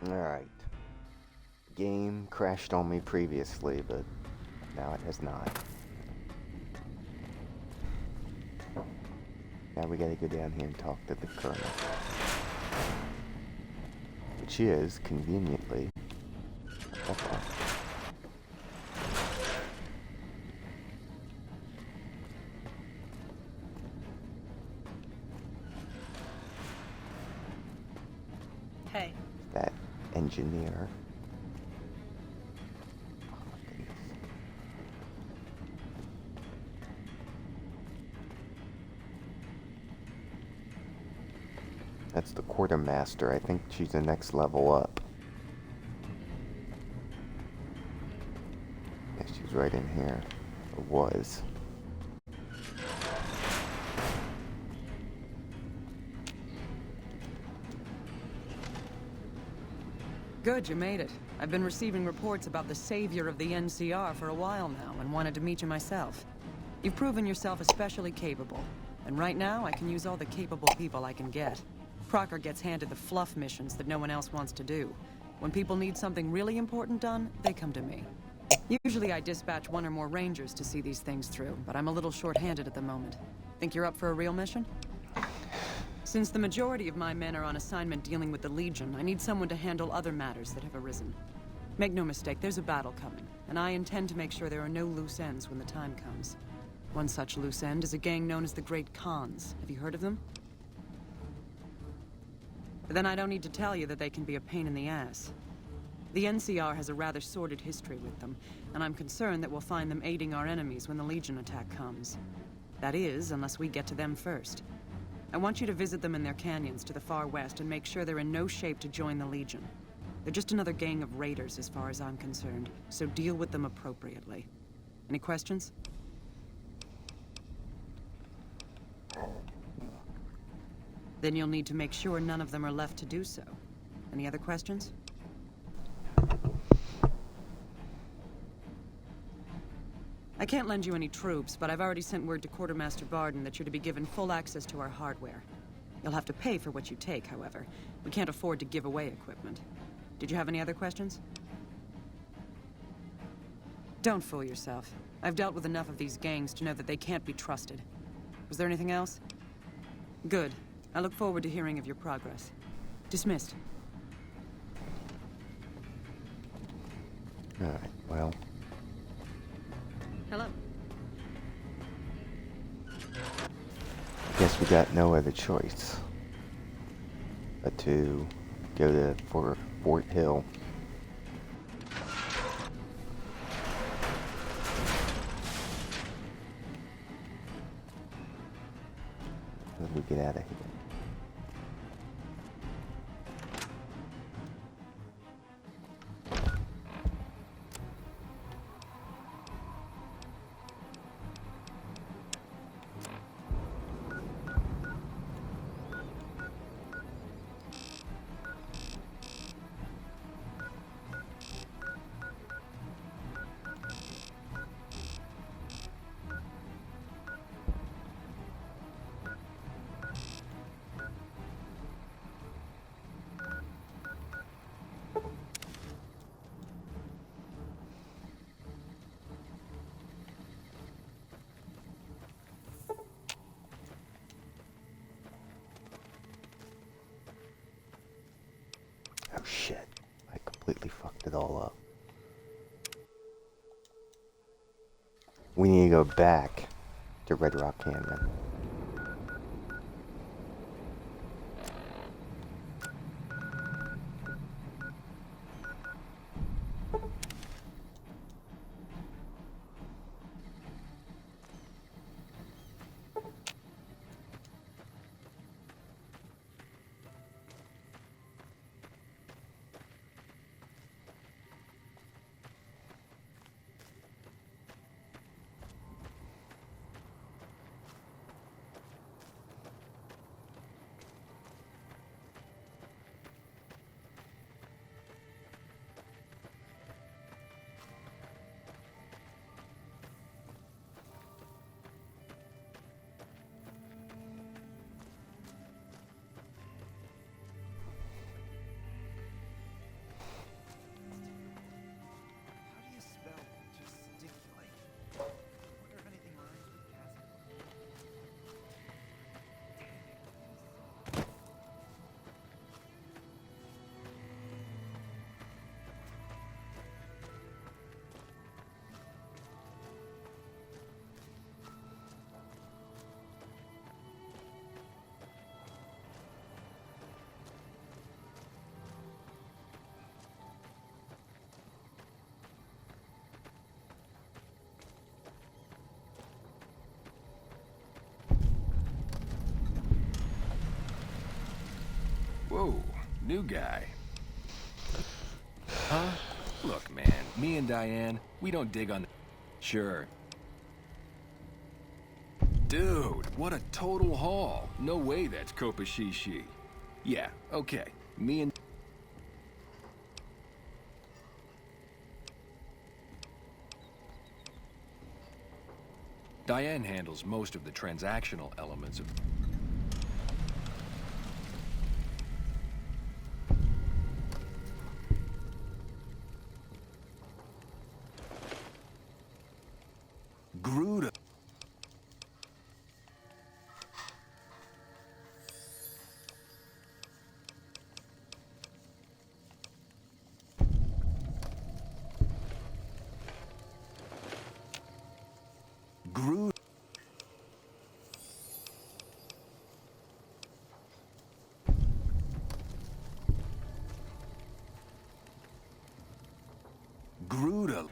Alright. Game crashed on me previously, but now it has not. Now we gotta go down here and talk to the colonel. Which is, conveniently... Okay. Hey. That engineer. Oh my goodness. That's the quartermaster. I think she's the next level up. Yeah, she's right in here. Or was. Good, you made it. I've been receiving reports about the savior of the NCR for a while now, and wanted to meet you myself. You've proven yourself especially capable, and right now I can use all the capable people I can get. Crocker gets handed the fluff missions that no one else wants to do. When people need something really important done, they come to me. Usually I dispatch one or more rangers to see these things through, but I'm a little short-handed at the moment. Think you're up for a real mission? Since the majority of my men are on assignment dealing with the Legion, I need someone to handle other matters that have arisen. Make no mistake, there's a battle coming, and I intend to make sure there are no loose ends when the time comes. One such loose end is a gang known as the Great Khans. Have you heard of them? Then I don't need to tell you that they can be a pain in the ass. The NCR has a rather sordid history with them, and I'm concerned that we'll find them aiding our enemies when the Legion attack comes. That is, unless we get to them first. I want you to visit them in their canyons to the far west and make sure they're in no shape to join the Legion. They're just another gang of raiders as far as I'm concerned, so deal with them appropriately. Any questions? Then you'll need to make sure none of them are left to do so. Any other questions? I can't lend you any troops, but I've already sent word to Quartermaster Barden that you're to be given full access to our hardware. You'll have to pay for what you take, however. We can't afford to give away equipment. Did you have any other questions? Don't fool yourself. I've dealt with enough of these gangs to know that they can't be trusted. Was there anything else? Good. I look forward to hearing of your progress. Dismissed. Alright, well... Hello. I guess we got no other choice but to go to Fort Hill. Let me get out of here. Oh shit, I completely fucked it all up. We need to go back to Red Rock Canyon. Whoa, new guy. Huh? Look, man, me and Diane, we don't dig on the... Sure. Dude, what a total haul. No way that's Kopashishi. Yeah, okay. Me and... Diane handles most of the transactional elements of... Gruda. Gruda. Gruda.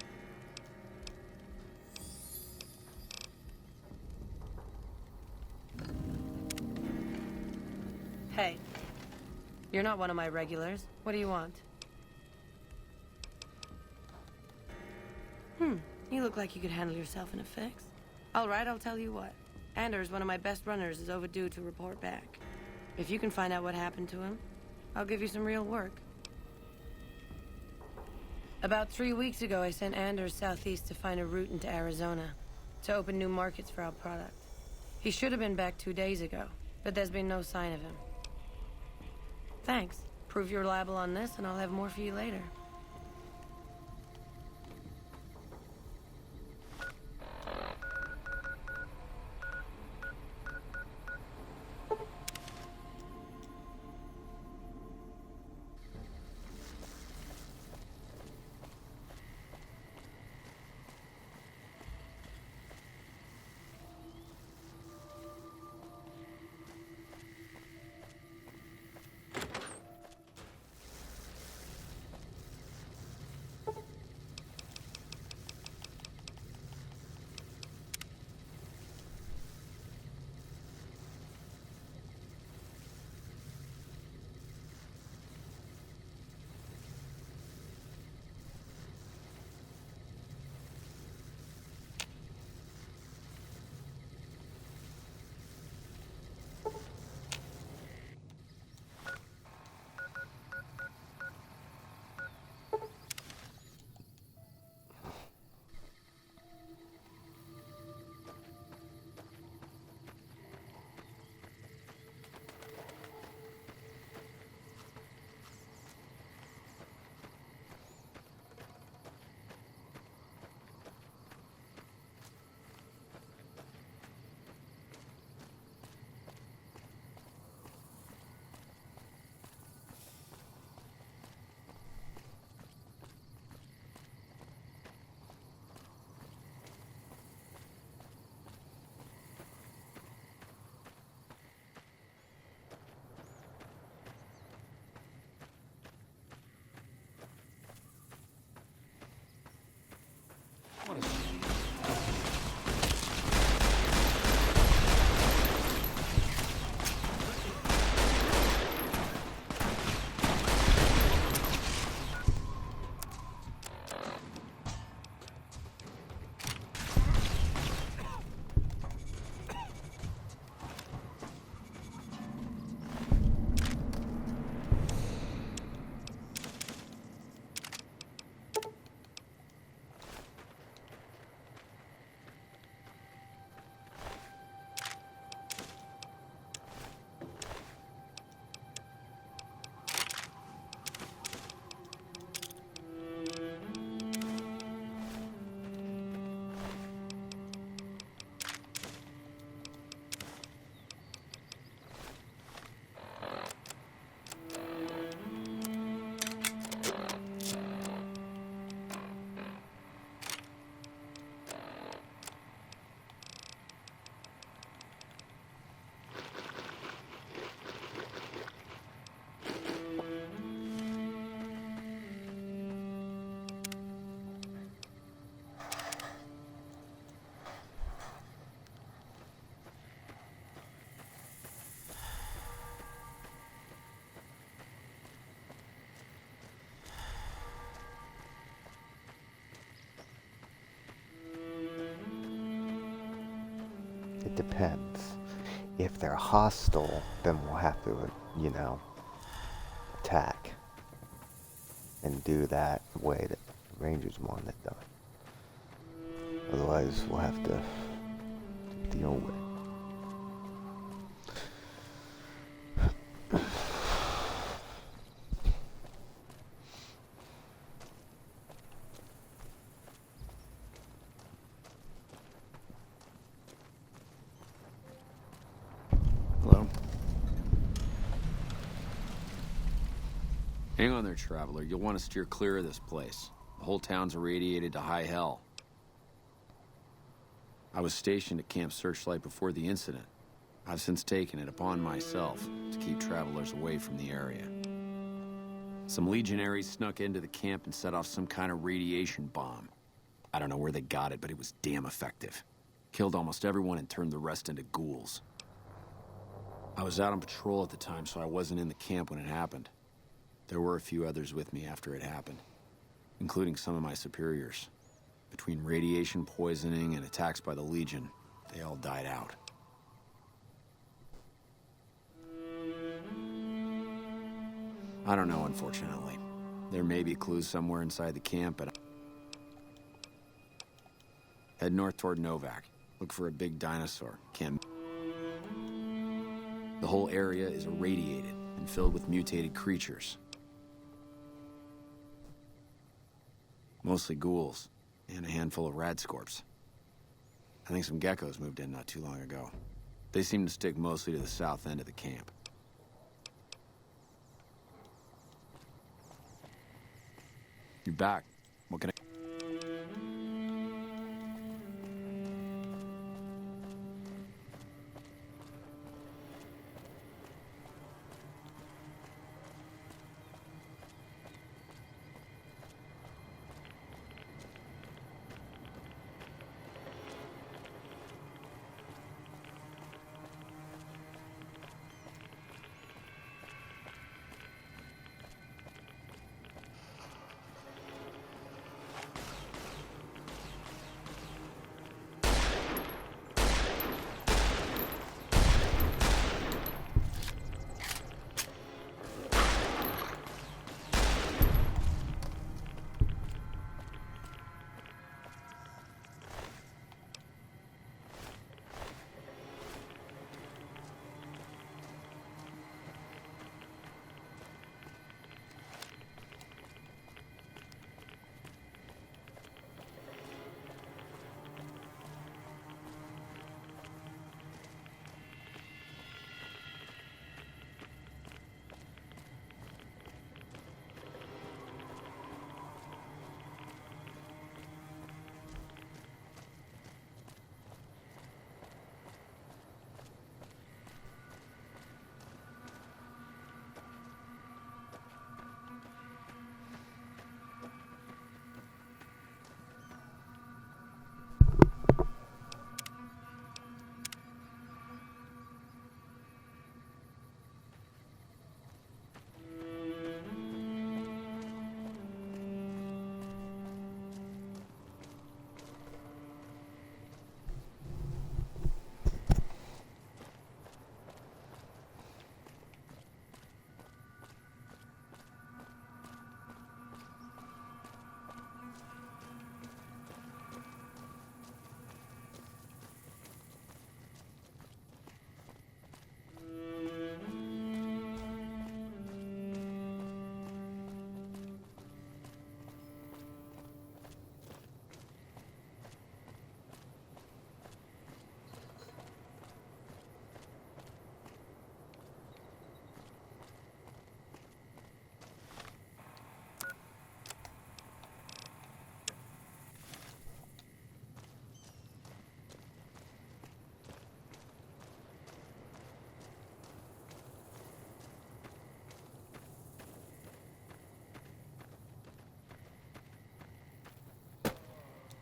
Hey, you're not one of my regulars. What do you want? You look like you could handle yourself in a fix. All right, I'll tell you what. Anders, one of my best runners, is overdue to report back. If you can find out what happened to him, I'll give you some real work. About 3 weeks ago, I sent Anders southeast to find a route into Arizona, to open new markets for our product. He should have been back 2 days ago, but there's been no sign of him. Thanks. Prove you're reliable on this, and I'll have more for you later. It depends. If they're hostile, then we'll have to, attack. And do that the way that the Rangers want it done. Otherwise, we'll have to do it the old way. Hello? Hang on there, traveler. You'll want to steer clear of this place. The whole town's irradiated to high hell. I was stationed at Camp Searchlight before the incident. I've since taken it upon myself to keep travelers away from the area. Some legionaries snuck into the camp and set off some kind of radiation bomb. I don't know where they got it, but it was damn effective. Killed almost everyone and turned the rest into ghouls. I was out on patrol at the time, so I wasn't in the camp when it happened. There were a few others with me after it happened, including some of my superiors. Between radiation poisoning and attacks by the Legion, they all died out. I don't know, unfortunately. There may be clues somewhere inside the camp, but... Head north toward Novak. Look for a big dinosaur. Can't... The whole area is irradiated and filled with mutated creatures. Mostly ghouls, and a handful of radscorps. I think some geckos moved in not too long ago. They seem to stick mostly to the south end of the camp. You're back. What can I...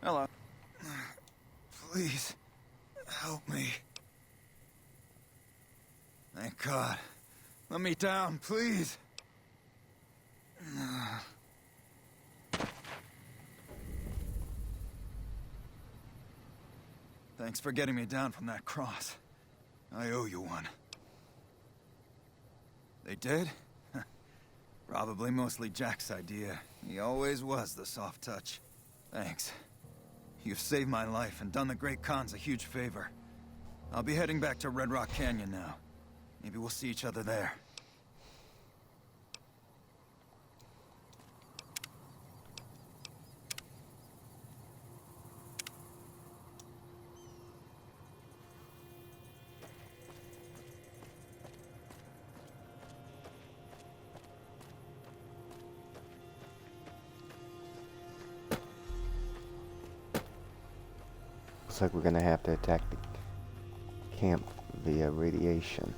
Hello. Please, help me. Thank God. Let me down, please. Thanks for getting me down from that cross. I owe you one. They did? Probably mostly Jack's idea. He always was the soft touch. Thanks. You've saved my life and done the Great Khans a huge favor. I'll be heading back to Red Rock Canyon now. Maybe we'll see each other there. Looks like we're gonna have to attack the camp via radiation.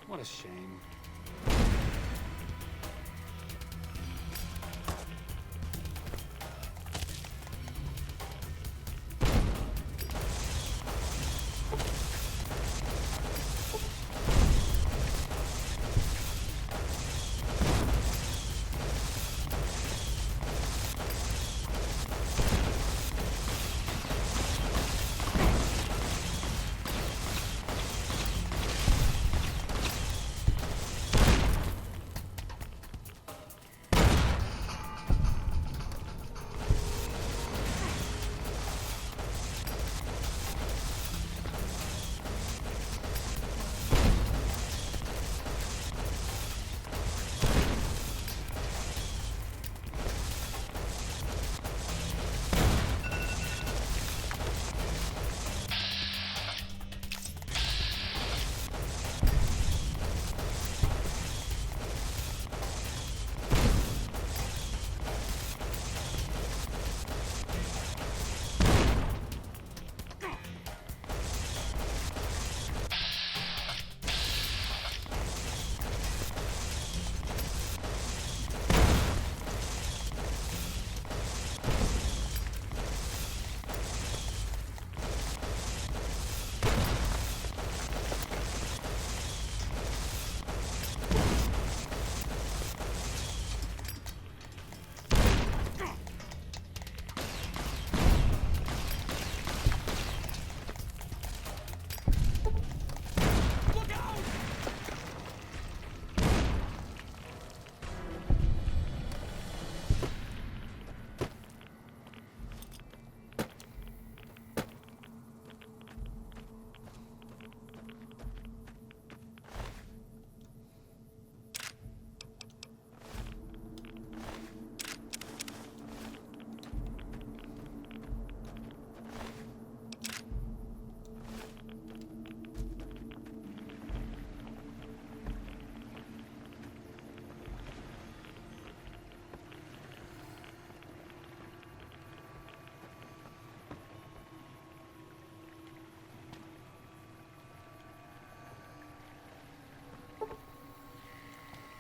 What a shame.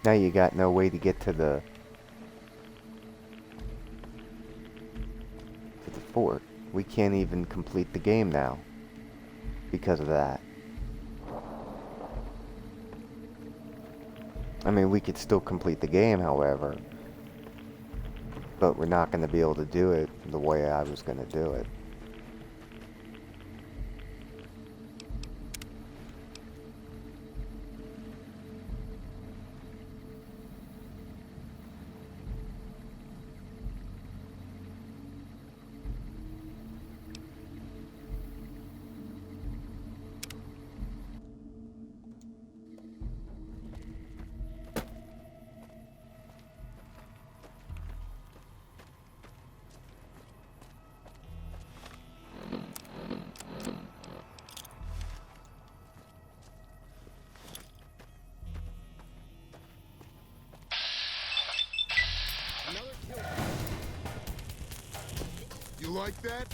Now you got no way to get to the fort. We can't even complete the game now because of that. I mean, we could still complete the game, however, but we're not going to be able to do it the way I was going to do it. You like that?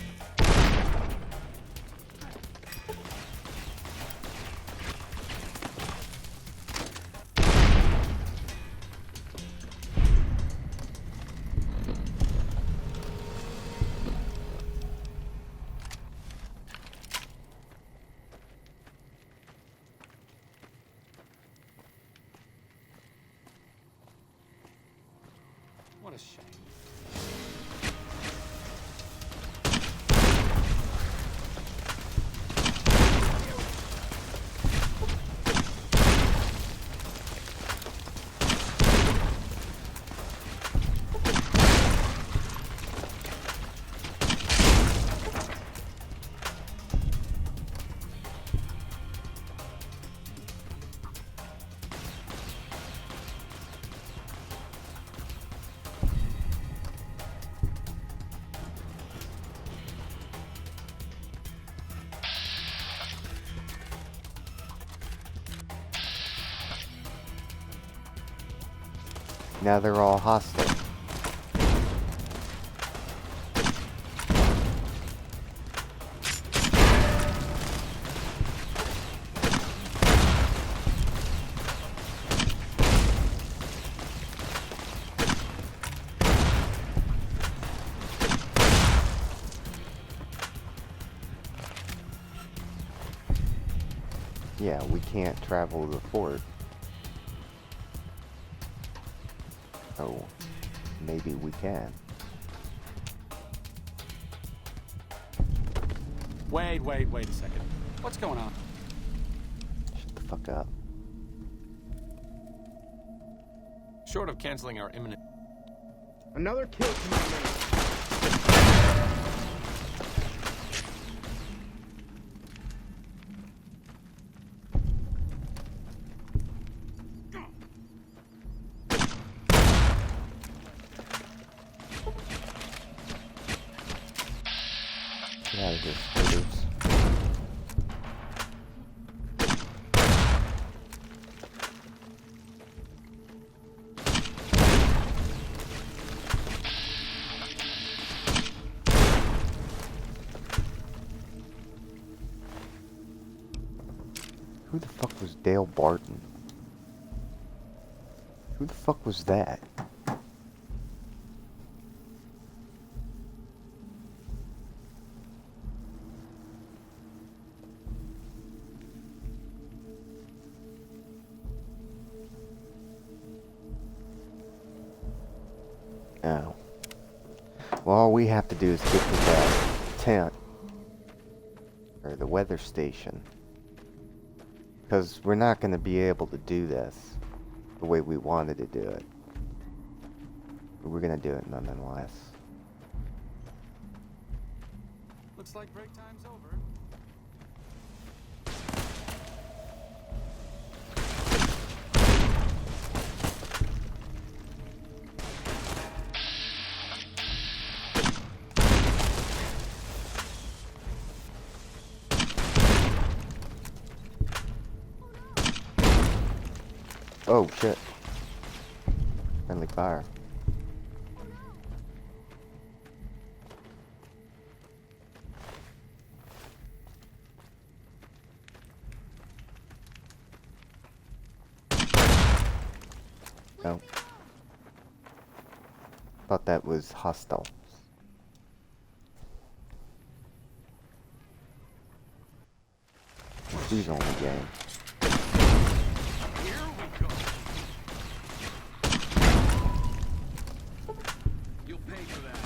What a shame. Now they're all hostile. Yeah, we can't travel to the fort. Oh, maybe we can. Wait a second. What's going on? Shut the fuck up. Short of canceling our imminent... Another kill to my name. Get out of here, spitters. Who the fuck was Dale Barton? Who the fuck was that? Oh. Well, all we have to do is get to that tent. Or the weather station. Because we're not going to be able to do this the way we wanted to do it. But we're going to do it nonetheless. Looks like break time's over. Oh shit. Friendly fire. No. Thought that was hostile. Please only game. Here we go. You'll pay for that.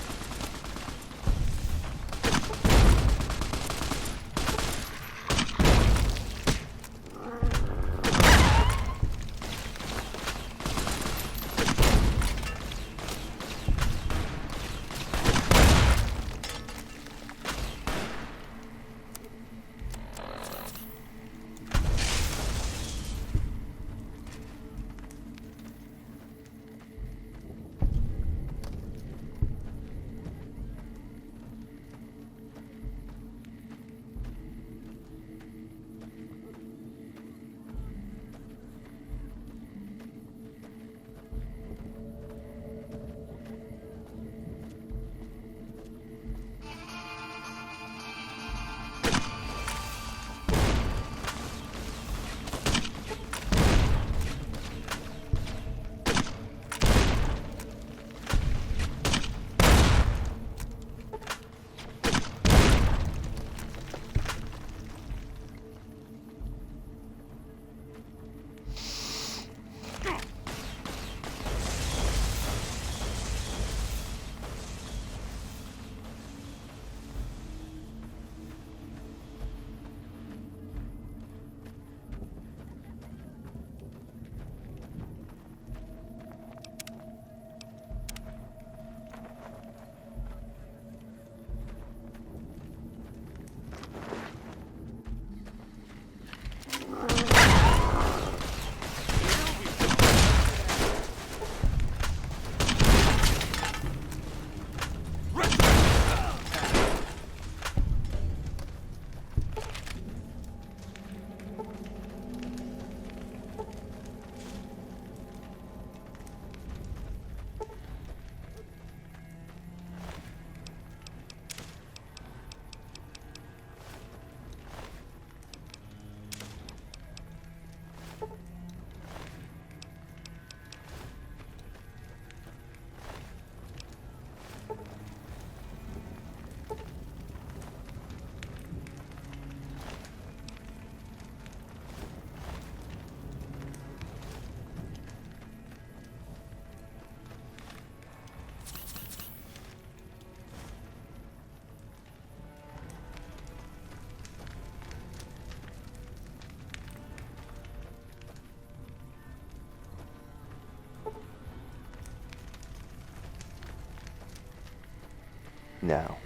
No.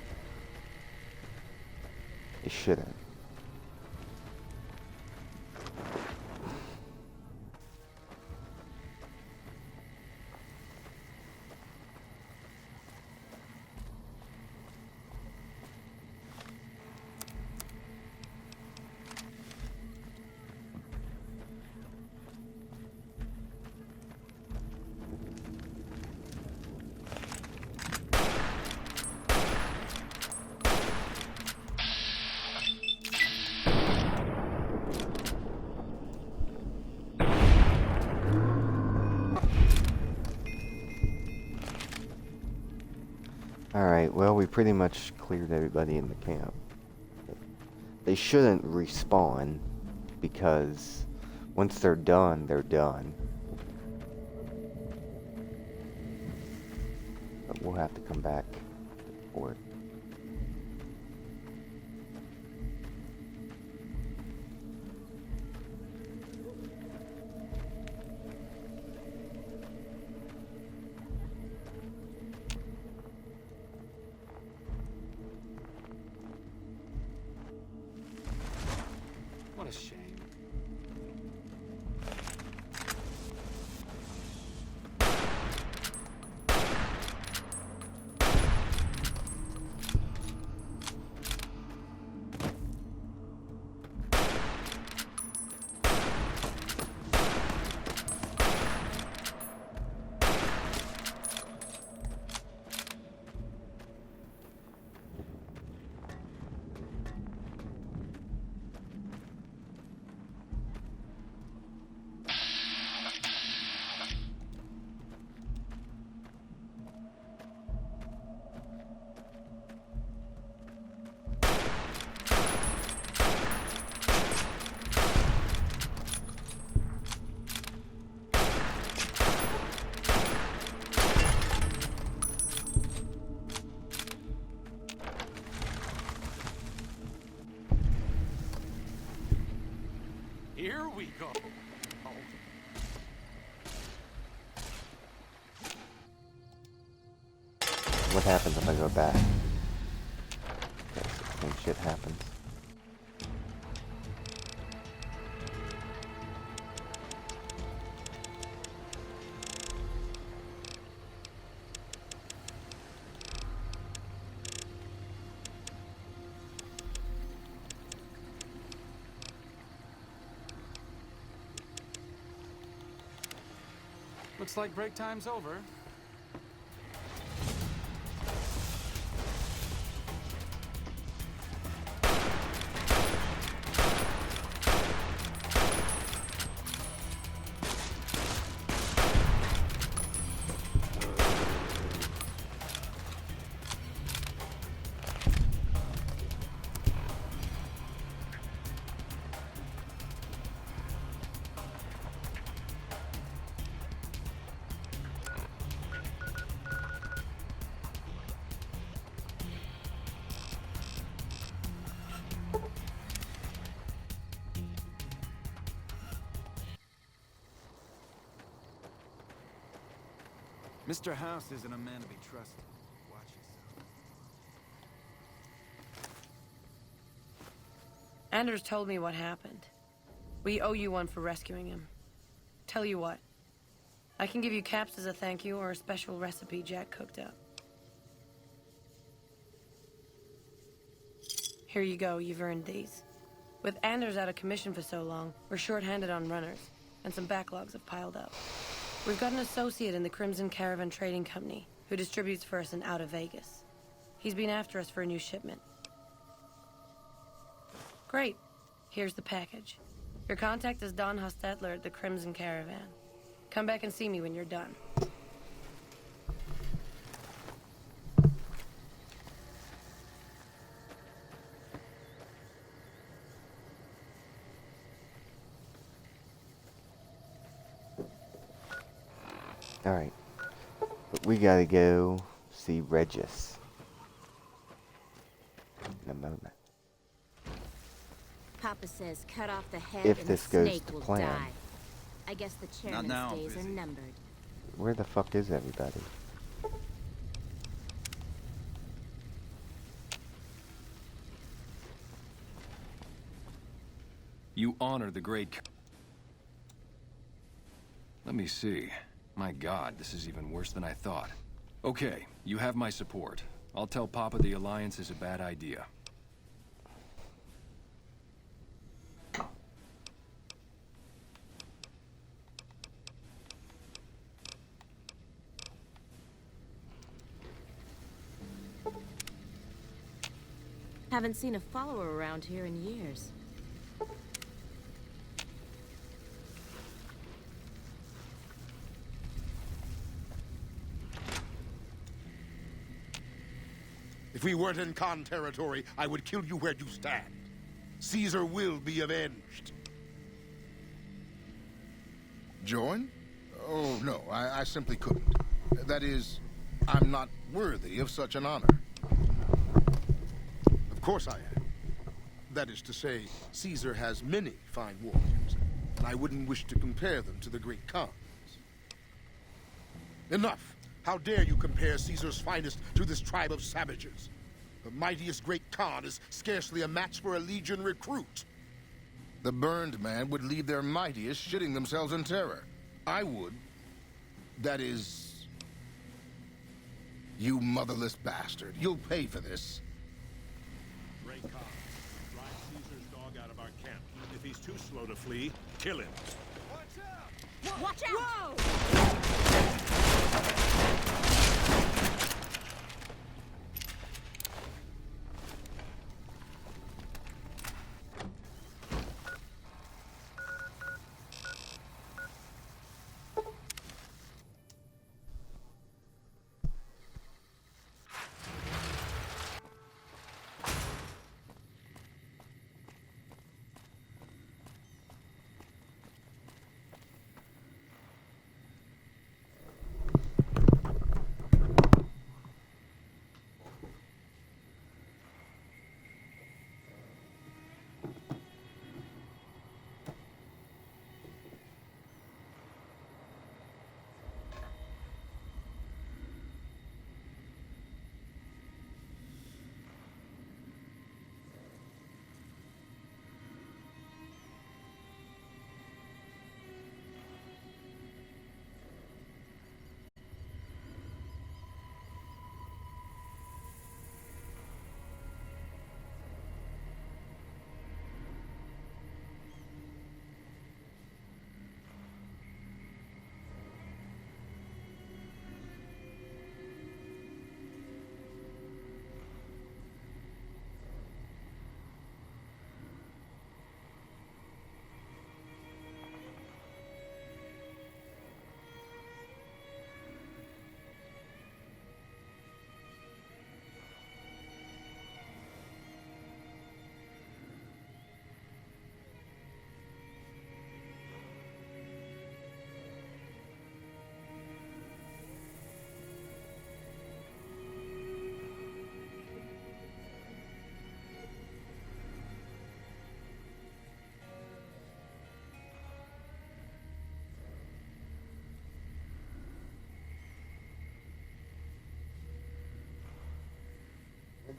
It shouldn't. Alright, well, we pretty much cleared everybody in the camp. They shouldn't respawn, because once they're done, they're done. But we'll have to come back to the port. What a shame. Here we go. What happens if I go back? Okay, so same shit happens. Looks like break time's over. Mr. House isn't a man to be trusted. Watch yourself. Anders told me what happened. We owe you one for rescuing him. Tell you what, I can give you caps as a thank you or a special recipe Jack cooked up. Here you go, you've earned these. With Anders out of commission for so long, we're short-handed on runners, and some backlogs have piled up. We've got an associate in the Crimson Caravan Trading Company who distributes for us and out of Vegas. He's been after us for a new shipment. Great. Here's the package. Your contact is Don Hostetler at the Crimson Caravan. Come back and see me when you're done. Alright. But we gotta go see Regis. In a moment. Papa says cut off the head If and this the goes snake to will plan. die. I guess the chairman's now, I'm days are busy. numbered. Where the fuck is everybody? You honor the great... Let me see. My God, this is even worse than I thought. Okay, you have my support. I'll tell Papa the Alliance is a bad idea. Haven't seen a follower around here in years. If we weren't in Khan territory, I would kill you where you stand. Caesar will be avenged. Join? Oh, no, I simply couldn't. That is, I'm not worthy of such an honor. Of course I am. That is to say, Caesar has many fine warriors, and I wouldn't wish to compare them to the great Khans. Enough! How dare you compare Caesar's finest to this tribe of savages? The mightiest great Khan is scarcely a match for a Legion recruit. The burned man would leave their mightiest shitting themselves in terror. I would. That is... You motherless bastard. You'll pay for this. Great Khan, drive Caesar's dog out of our camp. If he's too slow to flee, kill him. Watch out!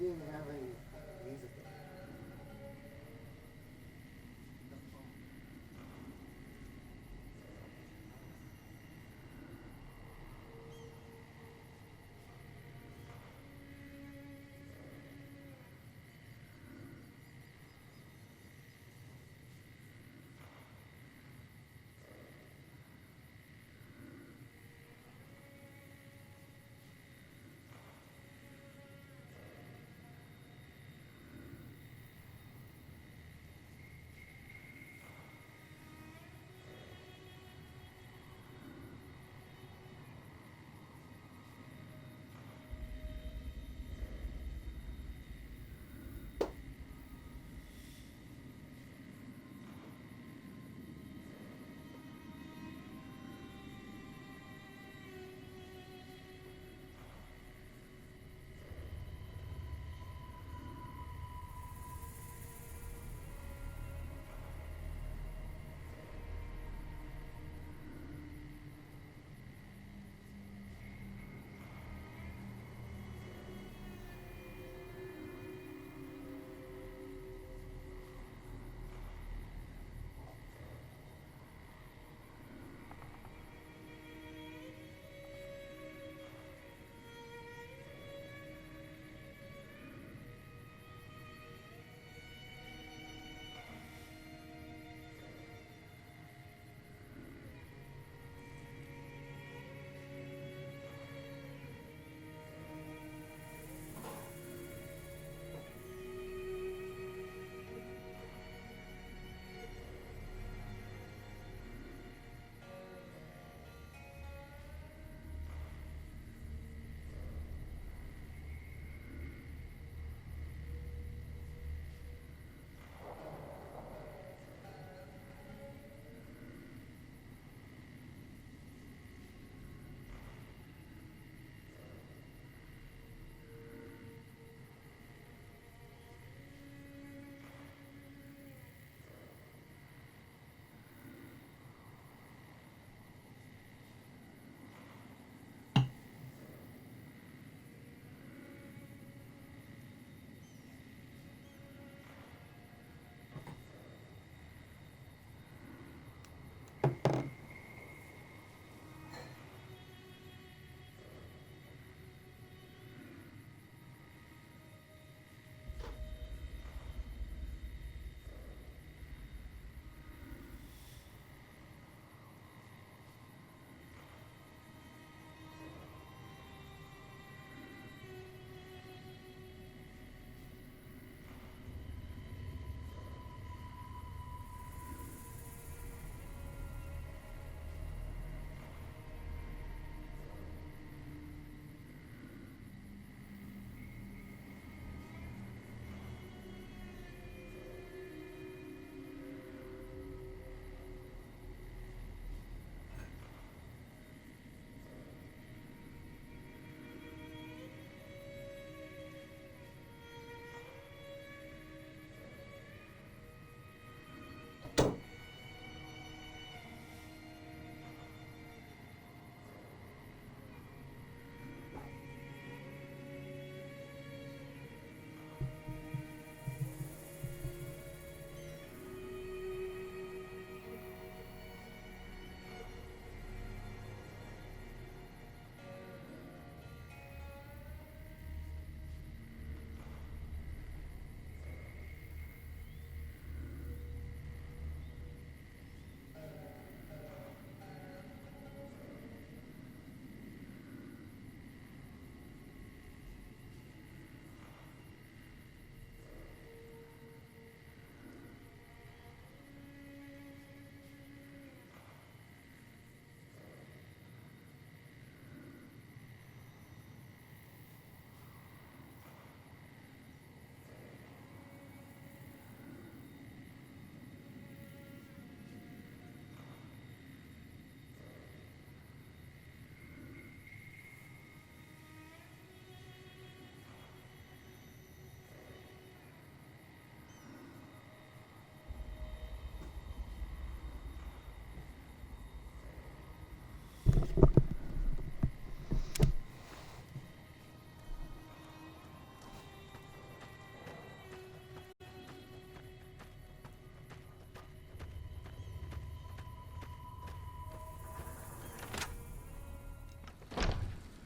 didn't have any music.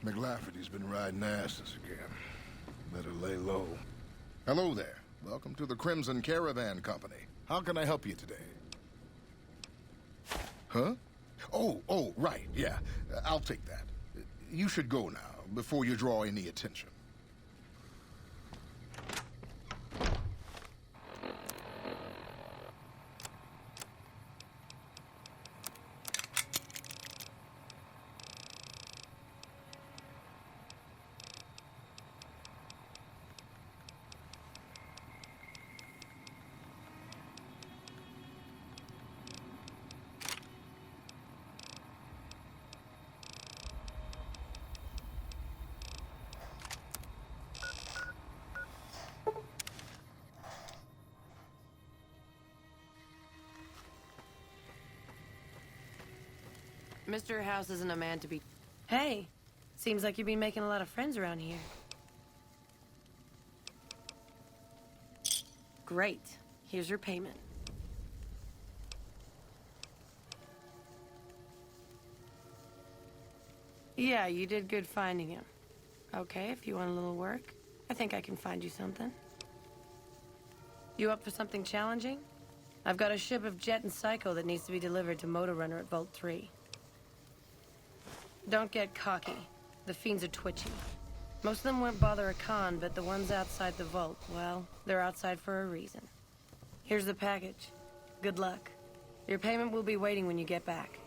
McLafferty's been riding asses again. Better lay low. Hello there. Welcome to the Crimson Caravan Company. How can I help you today? Huh? Oh, right, yeah. I'll take that. You should go now, before you draw any attention. Mr. House isn't a man to be... Hey, seems like you've been making a lot of friends around here. Great. Here's your payment. Yeah, you did good finding him. Okay, if you want a little work, I think I can find you something. You up for something challenging? I've got a ship of Jet and Psycho that needs to be delivered to Motor Runner at Vault 3. Don't get cocky. The fiends are twitchy. Most of them won't bother a con, but the ones outside the vault, well, they're outside for a reason. Here's the package. Good luck. Your payment will be waiting when you get back.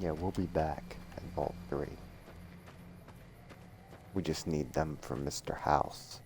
Yeah, we'll be back at Vault 3. We just need them from Mr. House.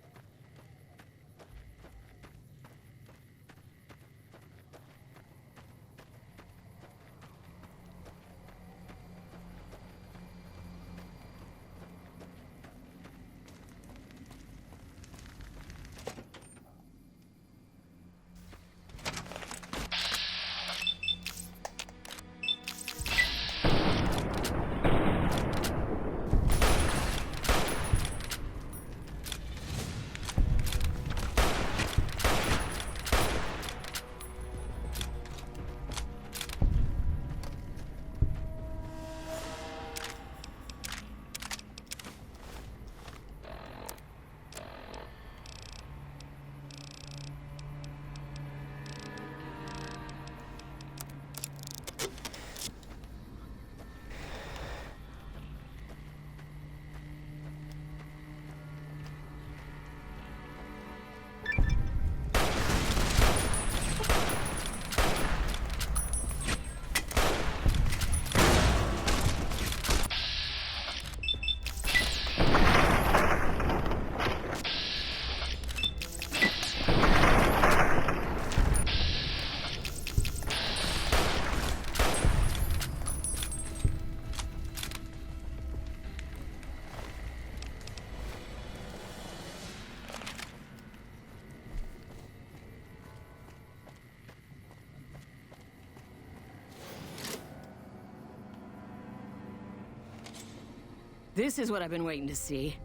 This is what I've been waiting to see.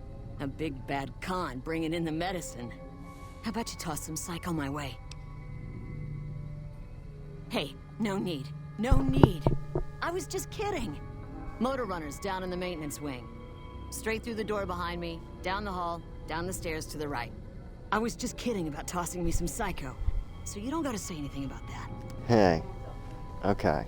A big bad con bringing in the medicine. How about you toss some psycho my way? Hey, no need. No need. I was just kidding. Motor runners down in the maintenance wing. Straight through the door behind me, down the hall, down the stairs to the right. I was just kidding about tossing me some psycho. So you don't gotta say anything about that. Hey. Okay.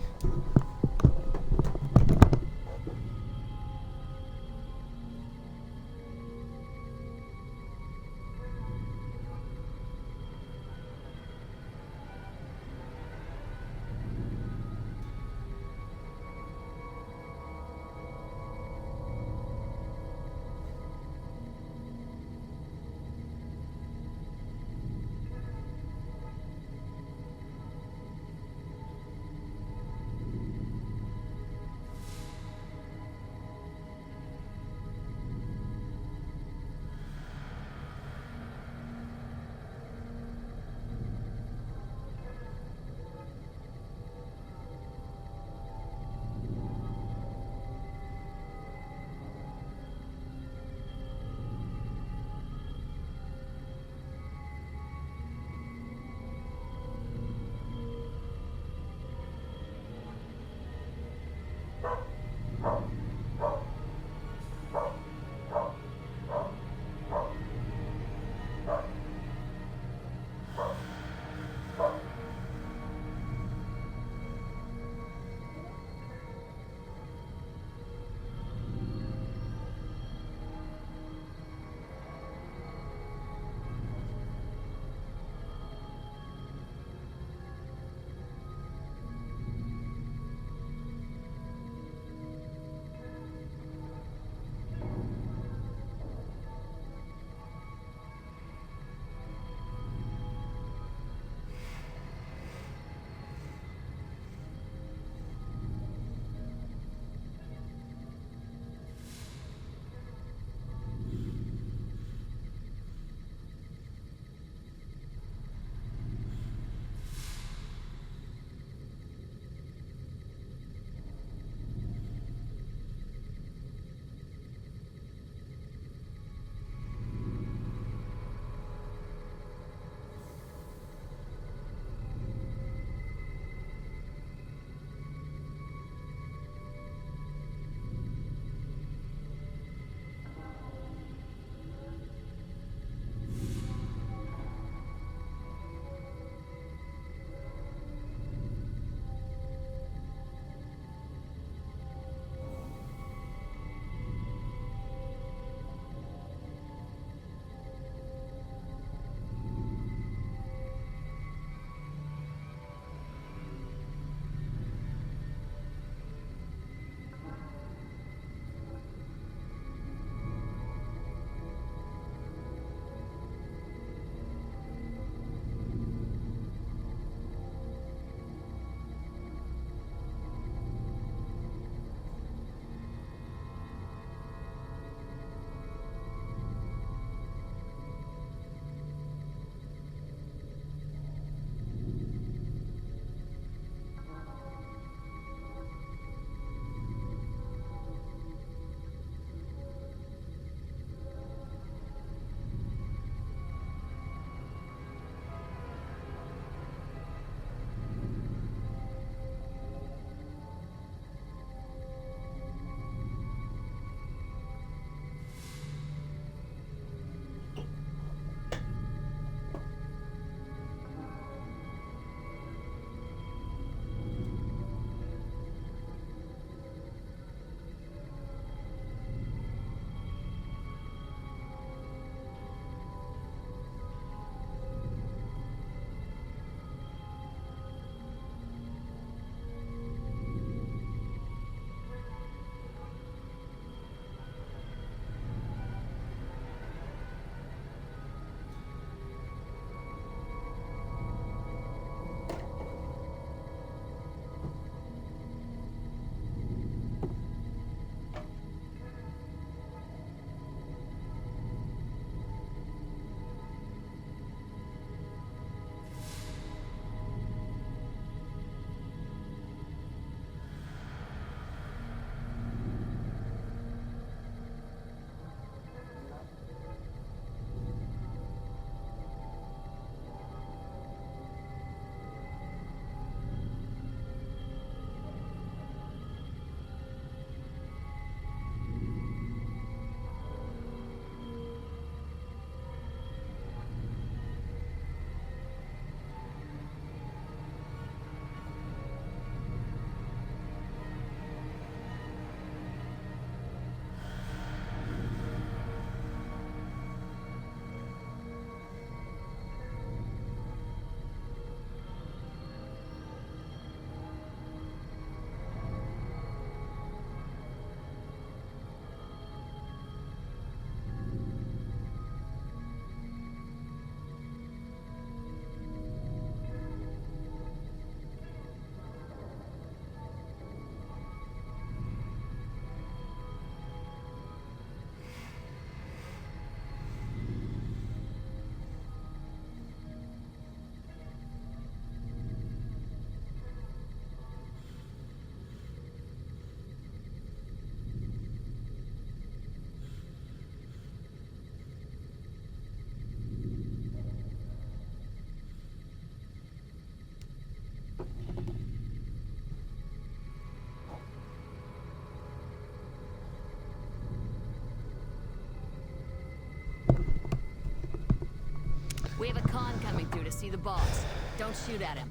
point through to see the boss. Don't shoot at him.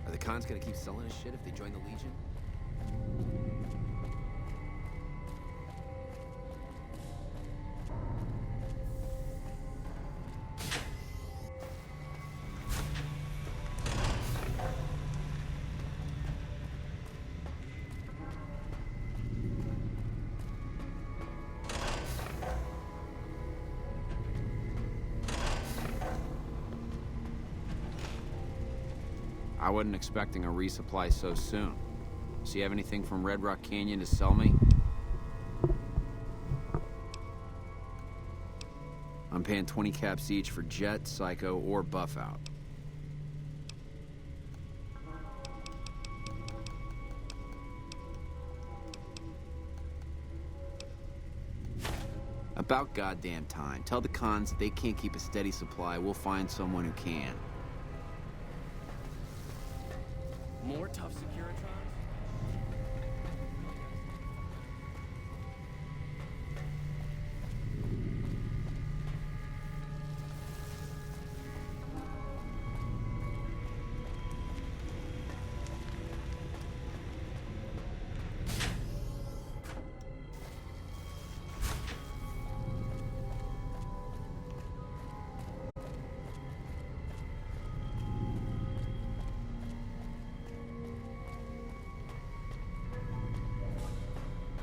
Are the cons gonna keep selling us shit if they join the Legion? I wasn't expecting a resupply so soon. So you have anything from Red Rock Canyon to sell me? I'm paying 20 caps each for Jet, Psycho, or Buff Out. About goddamn time. Tell the cons that they can't keep a steady supply. We'll find someone who can. More tough Securitrons?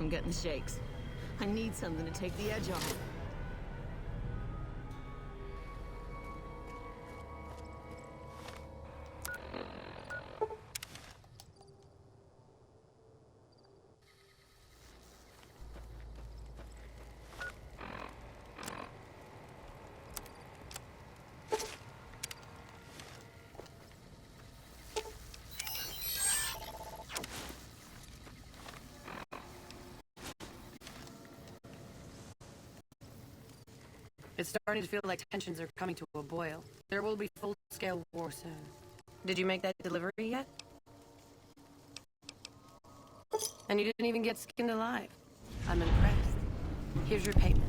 I'm getting the shakes. I need something to take the edge off. It's starting to feel like tensions are coming to a boil. There will be full-scale war soon. Did you make that delivery yet? And you didn't even get skinned alive. I'm impressed. Here's your payment.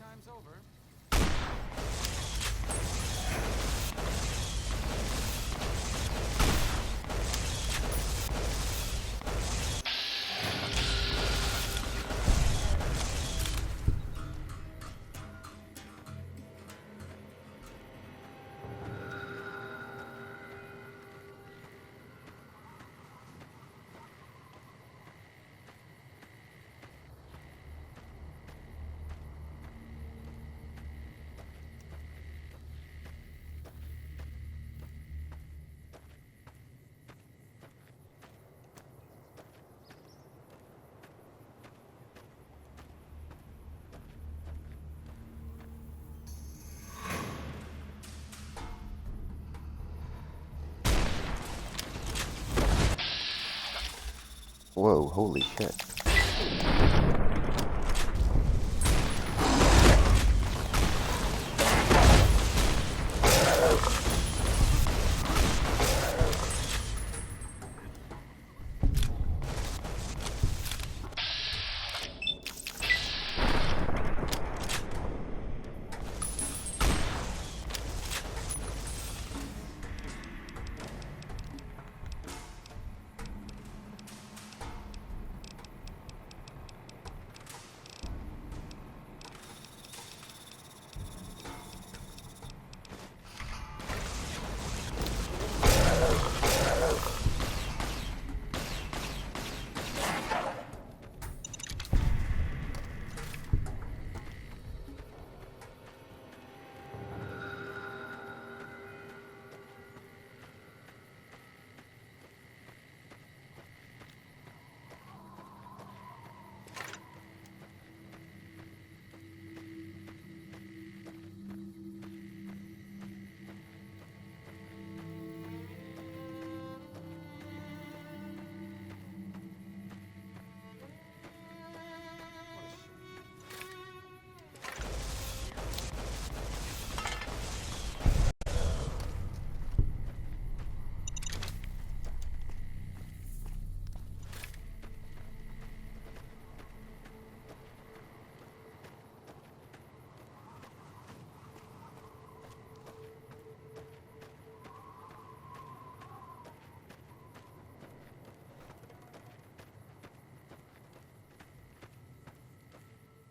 time's over. Whoa, holy shit.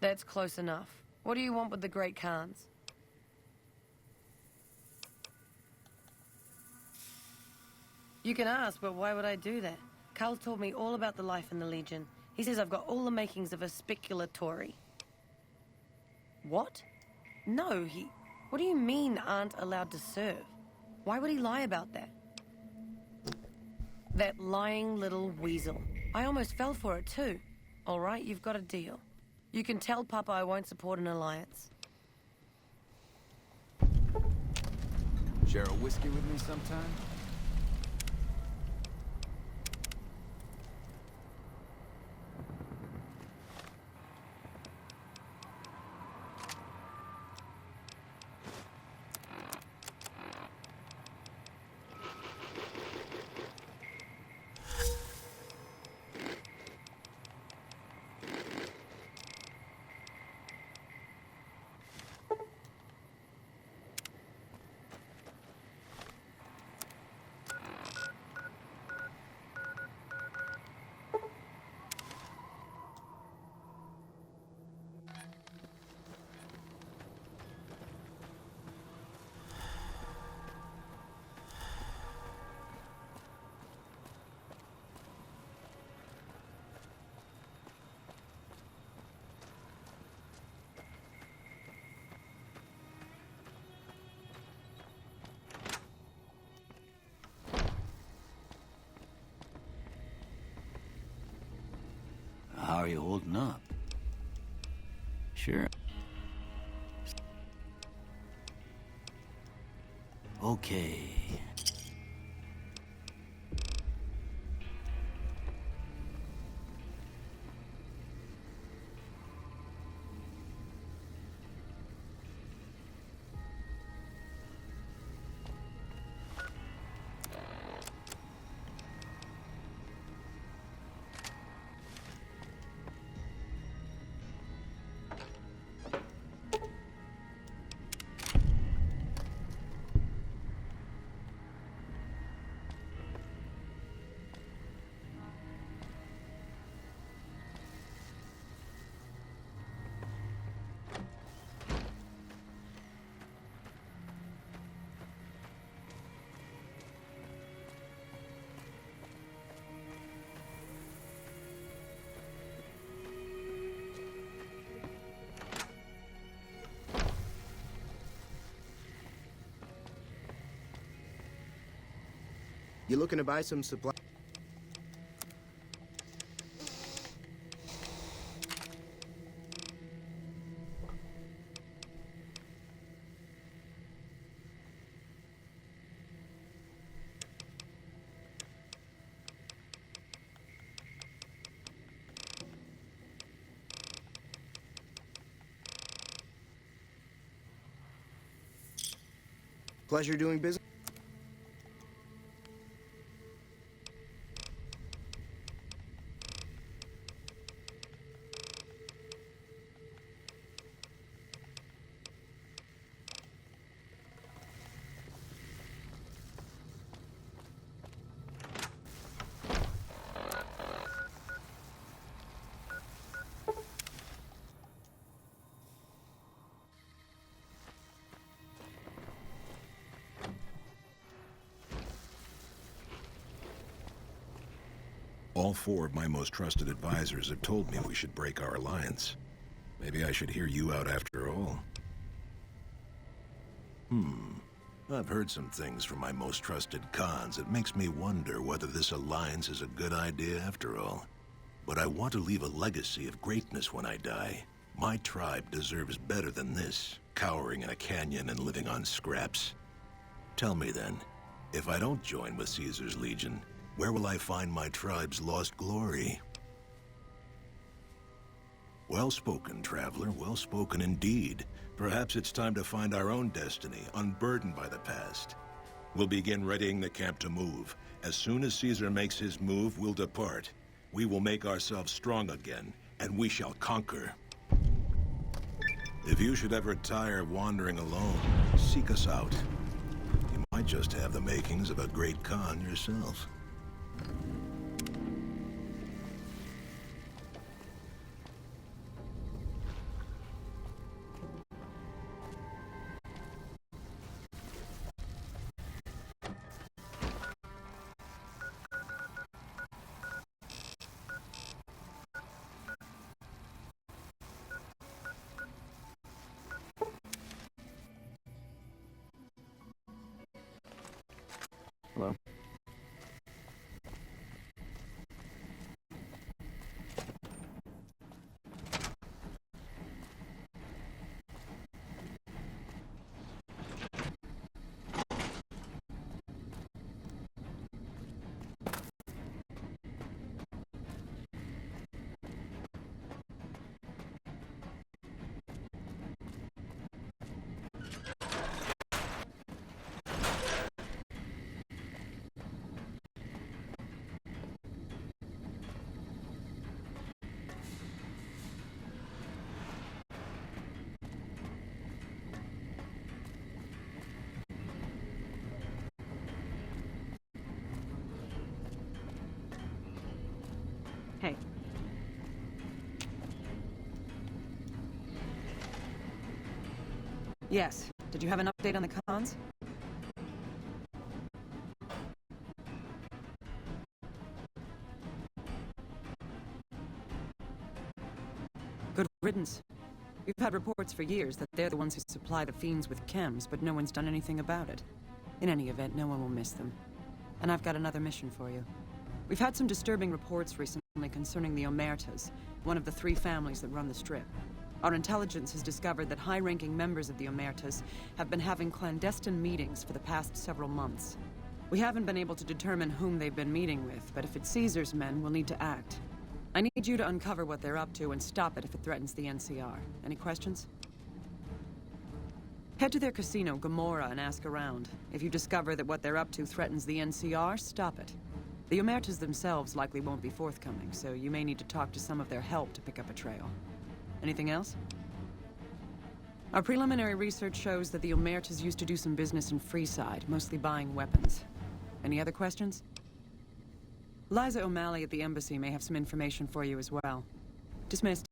That's close enough. What do you want with the Great Khans? You can ask, but why would I do that? Carl told me all about the life in the Legion. He says I've got all the makings of a speculatory. What? No, What do you mean aren't allowed to serve? Why would he lie about that? That lying little weasel. I almost fell for it too. All right, you've got a deal. You can tell Papa I won't support an alliance. Share a whiskey with me sometime? How are you holding up? Sure. Okay. You looking to buy some supply? Pleasure doing business. All four of my most trusted advisors have told me we should break our alliance. Maybe I should hear you out after all. I've heard some things from my most trusted cons that makes me wonder whether this alliance is a good idea after all. But I want to leave a legacy of greatness when I die. My tribe deserves better than this, cowering in a canyon and living on scraps. Tell me then, if I don't join with Caesar's Legion, where will I find my tribe's lost glory? Well spoken, traveler, well spoken indeed. Perhaps it's time to find our own destiny, unburdened by the past. We'll begin readying the camp to move. As soon as Caesar makes his move, we'll depart. We will make ourselves strong again, and we shall conquer. If you should ever tire wandering alone, seek us out. You might just have the makings of a great Khan yourself. Hello. Hey. Yes. Did you have an update on the cons? Good riddance. We've had reports for years that they're the ones who supply the fiends with chems, but no one's done anything about it. In any event, no one will miss them. And I've got another mission for you. We've had some disturbing reports recently concerning the Omertas, one of the 3 families that run the Strip. Our intelligence has discovered that high-ranking members of the Omertas have been having clandestine meetings for the past several months. We haven't been able to determine whom they've been meeting with, but if it's Caesar's men, we'll need to act. I need you to uncover what they're up to and stop it if it threatens the NCR. Any questions? Head to their casino, Gomorrah, and ask around. If you discover that what they're up to threatens the NCR, stop it. The Omertas themselves likely won't be forthcoming, so you may need to talk to some of their help to pick up a trail. Anything else? Our preliminary research shows that the Omertas used to do some business in Freeside, mostly buying weapons. Any other questions? Liza O'Malley at the embassy may have some information for you as well. Dismissed.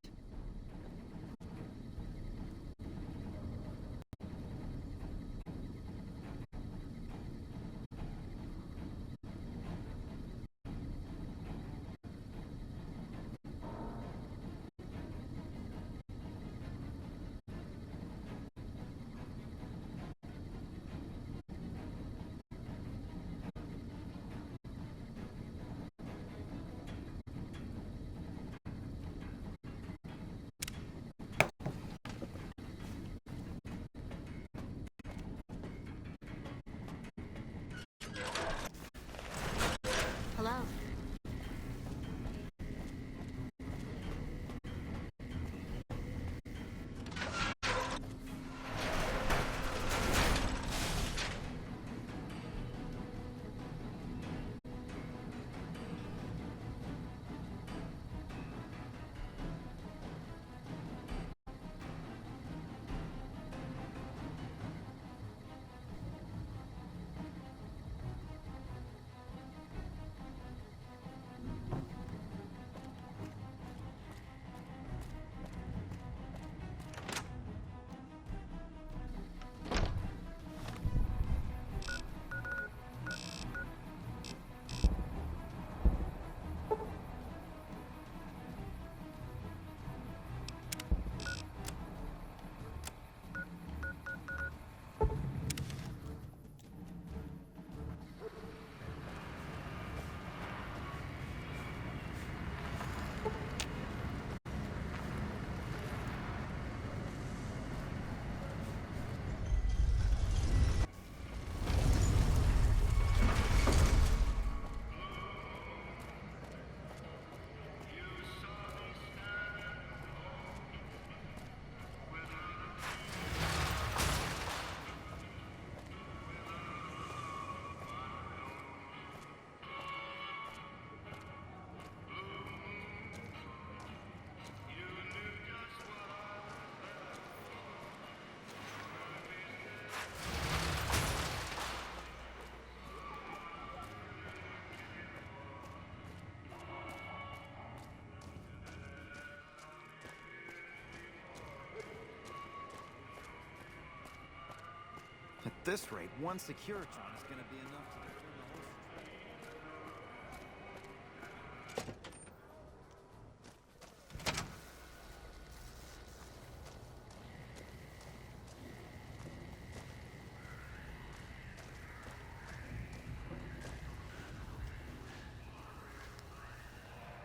this rate, one Securitron is gonna be enough to defend the whole...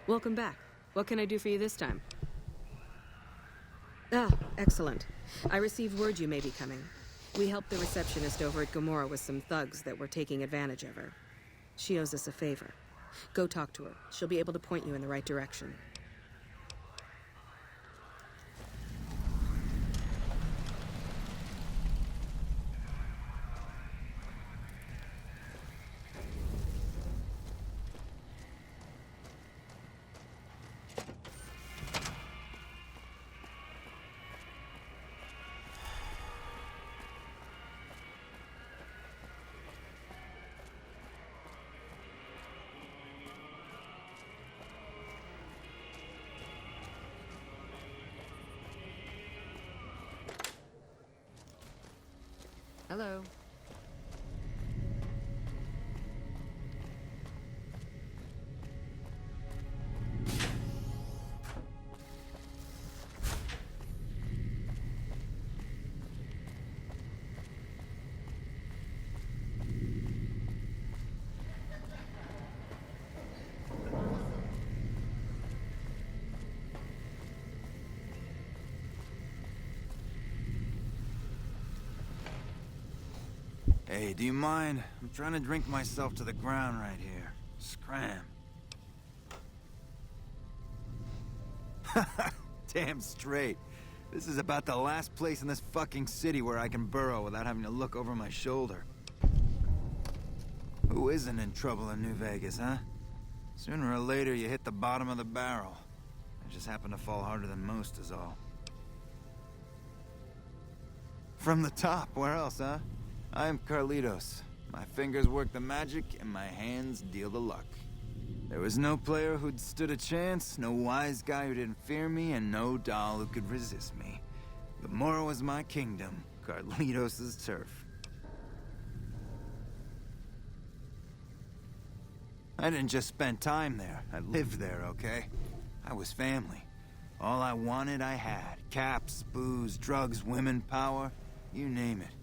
Welcome back. What can I do for you this time? Ah, excellent. I received word you may be coming. We helped the receptionist over at Gomorrah with some thugs that were taking advantage of her. She owes us a favor. Go talk to her. She'll be able to point you in the right direction. Hello. Hey, do you mind? I'm trying to drink myself to the ground right here. Scram. Damn straight. This is about the last place in this fucking city where I can burrow without having to look over my shoulder. Who isn't in trouble in New Vegas, huh? Sooner or later, you hit the bottom of the barrel. I just happen to fall harder than most is all. From the top, where else, huh? I'm Carlitos. My fingers work the magic, and my hands deal the luck. There was no player who'd stood a chance, no wise guy who didn't fear me, and no doll who could resist me. Gomorrah was my kingdom, Carlitos' turf. I didn't just spend time there, I lived there, okay? I was family. All I wanted, I had. Caps, booze, drugs, women, power, you name it.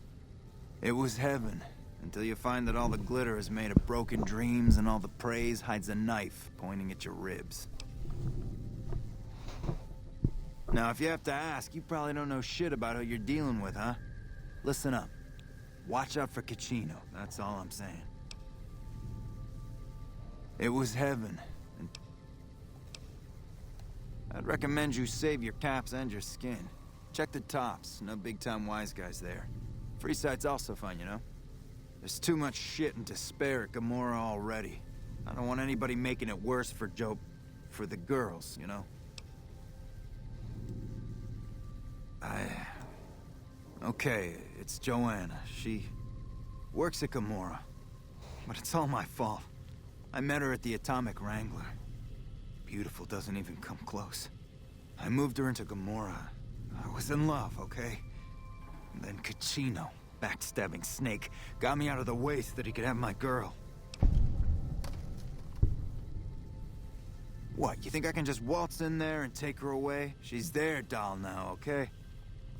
It was heaven, until you find that all the glitter is made of broken dreams and all the praise hides a knife pointing at your ribs. Now, if you have to ask, you probably don't know shit about who you're dealing with, huh? Listen up. Watch out for Caccino, that's all I'm saying. It was heaven, and I'd recommend you save your caps and your skin. Check the tops, no big-time wise guys there. Freeside's also fine, you know? There's too much shit and despair at Gomorrah already. I don't want anybody making it worse for for the girls, you know? Okay, it's Joanna. She works at Gomorrah. But it's all my fault. I met her at the Atomic Wrangler. Beautiful doesn't even come close. I moved her into Gomorrah. I was in love, okay? And then Caccino, backstabbing snake, got me out of the way so that he could have my girl. What, you think I can just waltz in there and take her away? She's their doll now, okay?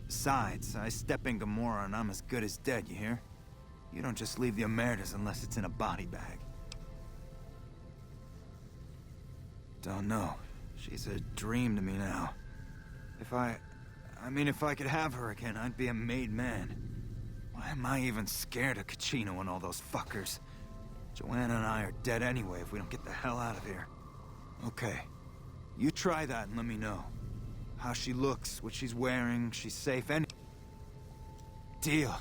Besides, I step in Gomorrah and I'm as good as dead, you hear? You don't just leave the Emeritus unless it's in a body bag. Don't know. She's a dream to me now. If I could have her again, I'd be a made man. Why am I even scared of Caccino and all those fuckers? Joanna and I are dead anyway if we don't get the hell out of here. Okay. You try that and let me know. How she looks, what she's wearing, she's safe, any... Deal.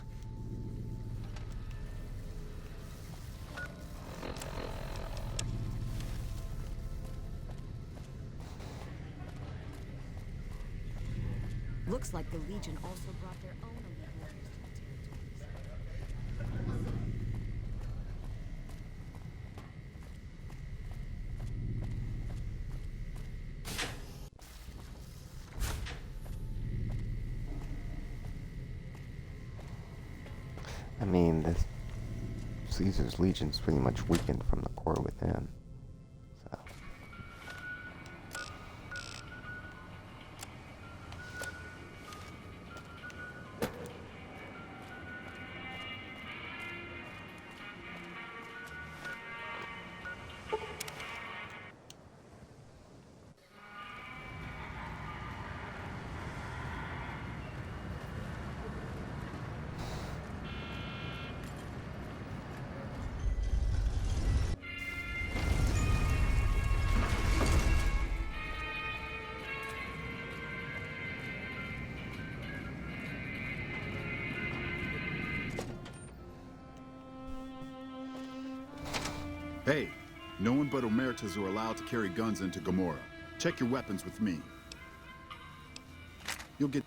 Looks like the Legion also brought their own elite warriors to the territories. I mean, this Caesar's Legion's pretty much weakened from the core within. So. Hey, no one but Omertas are allowed to carry guns into Gomorrah. Check your weapons with me. You'll get...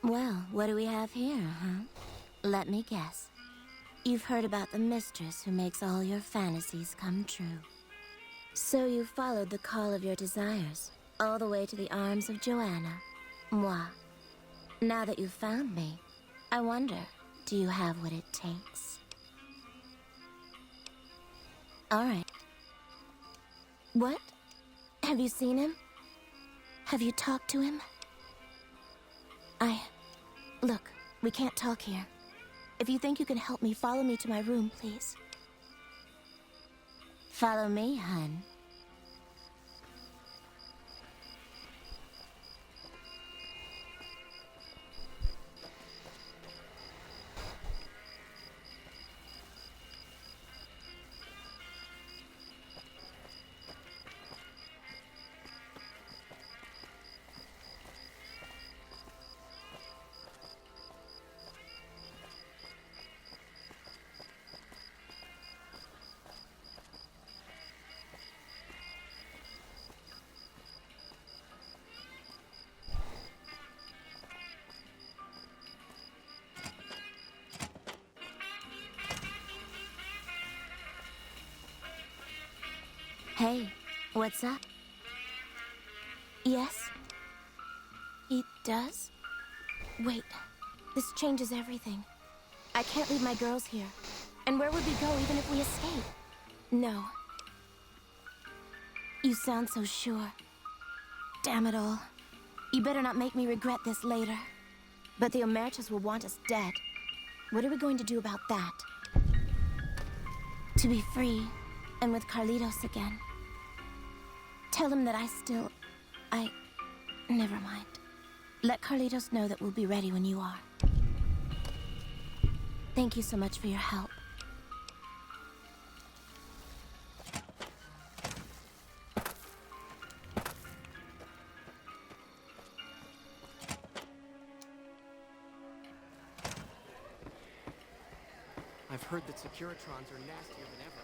Well, what do we have here, huh? Let me guess. You've heard about the mistress who makes all your fantasies come true. So you followed the call of your desires, all the way to the arms of Joanna. Moi. Now that you've found me, I wonder, do you have what it takes? All right. What? Have you seen him? Have you talked to him? Look, we can't talk here. If you think you can help me, follow me to my room, please. Follow me, hun. Hey, what's up? Yes? He does? Wait, this changes everything. I can't leave my girls here. And where would we go even if we escape? No. You sound so sure. Damn it all. You better not make me regret this later. But the Omertas will want us dead. What are we going to do about that? To be free, and with Carlitos again. Tell him that never mind. Let Carlitos know that we'll be ready when you are. Thank you so much for your help. I've heard that Securitrons are nastier than ever.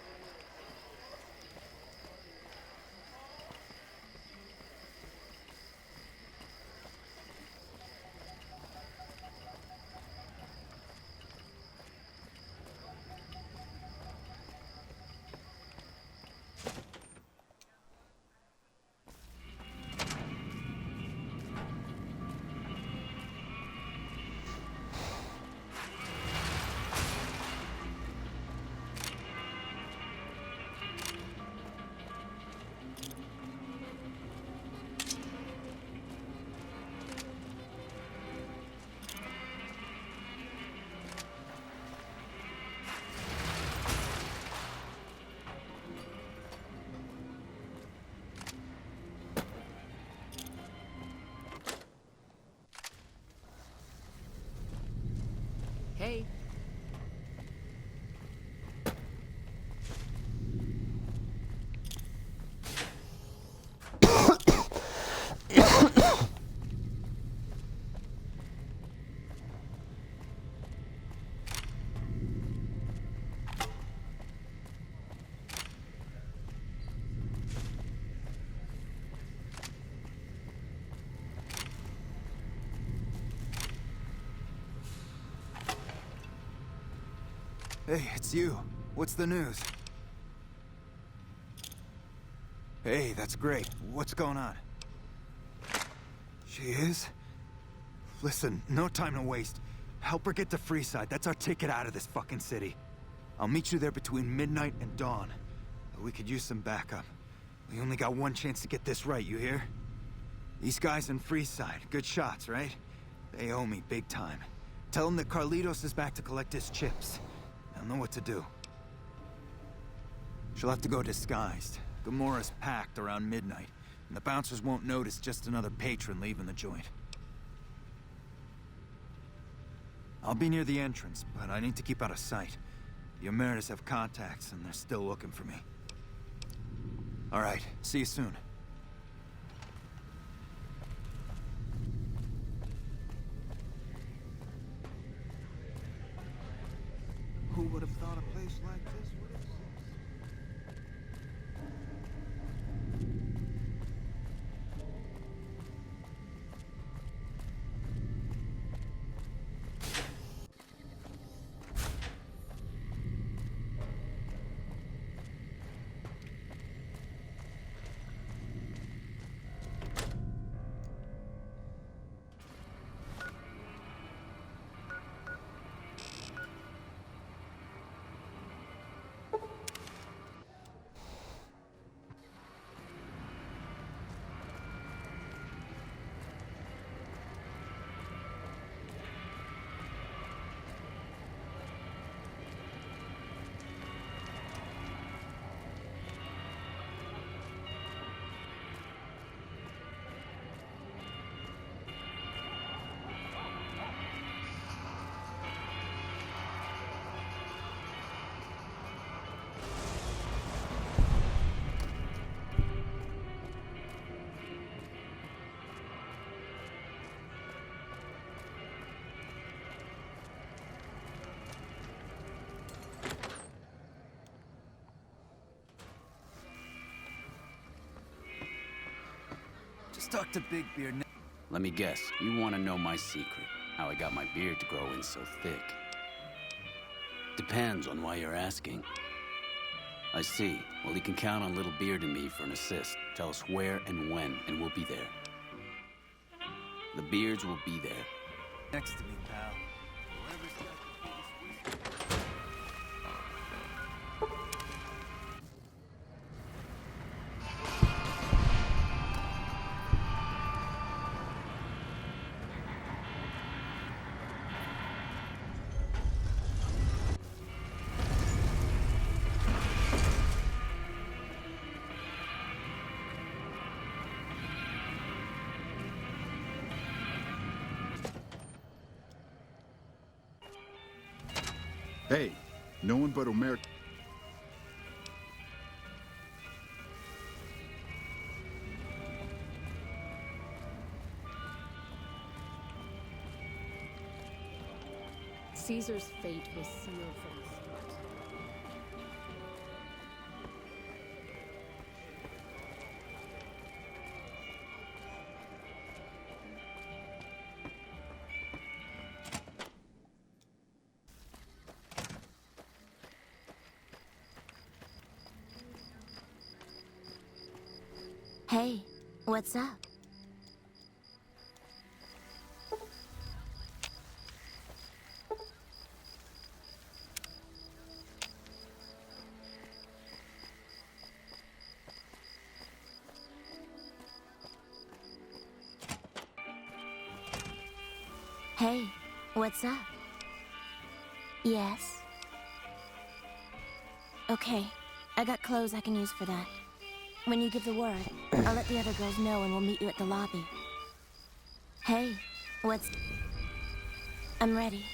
Hey, it's you. What's the news? Hey, that's great. What's going on? She is? Listen, no time to waste. Help her get to Freeside. That's our ticket out of this fucking city. I'll meet you there between midnight and dawn. We could use some backup. We only got one chance to get this right, you hear? These guys in Freeside, good shots, right? They owe me big time. Tell them that Carlitos is back to collect his chips. They'll know what to do. She'll have to go disguised. Gamora's packed around midnight, and the bouncers won't notice just another patron leaving the joint. I'll be near the entrance, but I need to keep out of sight. The Emeritus have contacts, and they're still looking for me. All right, see you soon. Who would have thought a place like this would exist? Just talk to Big Beard now. Let me guess, you want to know my secret. How I got my beard to grow in so thick. Depends on why you're asking. I see. Well, you can count on Little Beard and me for an assist. Tell us where and when, and we'll be there. The Beards will be there. Next to me, pal. Whoever's got the biggest whistle. Hey, no one but Omer... Caesar's fate was sealed from the start. Hey, what's up? Hey, what's up? Yes? Okay, I got clothes I can use for that. When you give the word, I'll let the other girls know and we'll meet you at the lobby. Hey, what's... I'm ready.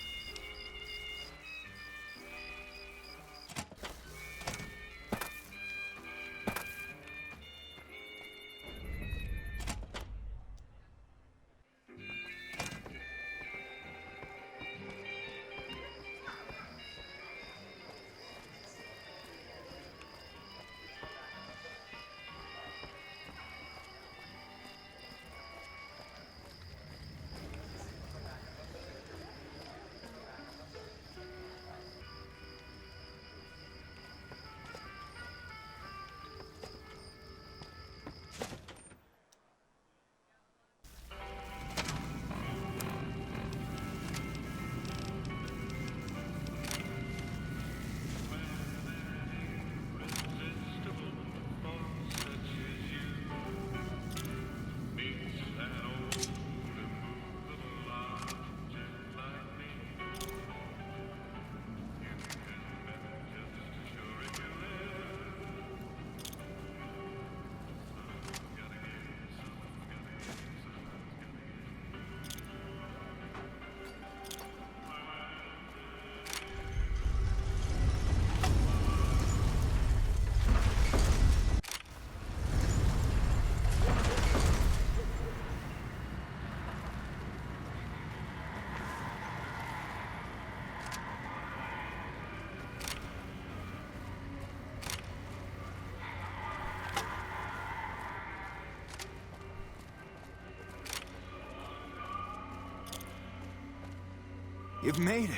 You've made it.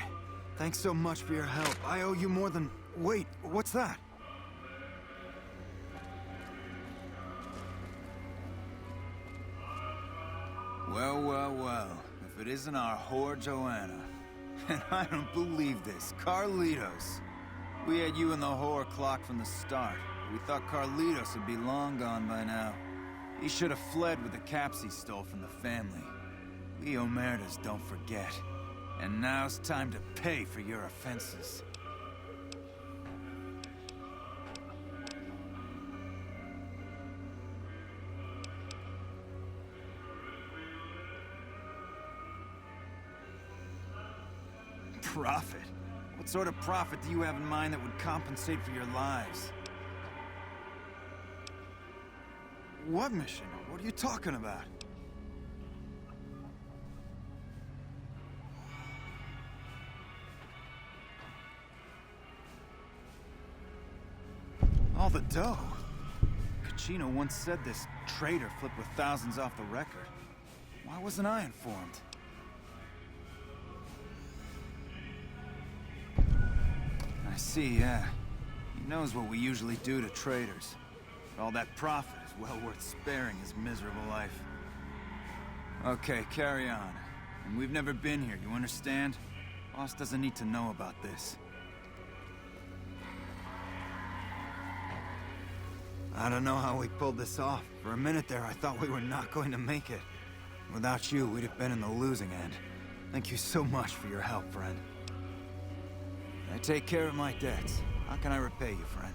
Thanks so much for your help. I owe you more than... Wait, what's that? Well, well, well. If it isn't our whore Joanna. And I don't believe this. Carlitos. We had you and the whore clocked from the start. We thought Carlitos would be long gone by now. He should have fled with the caps he stole from the family. We Omertas don't forget. And now's time to pay for your offenses. Profit? What sort of profit do you have in mind that would compensate for your lives? What mission? What are you talking about? All the dough. Kachino once said this traitor flipped with thousands off the record. Why wasn't I informed? I see, yeah. He knows what we usually do to traitors. But all that profit is well worth sparing his miserable life. Okay, carry on. And we've never been here, you understand? Boss doesn't need to know about this. I don't know how we pulled this off. For a minute there, I thought we were not going to make it. Without you, we'd have been in the losing end. Thank you so much for your help, friend. I take care of my debts. How can I repay you, friend?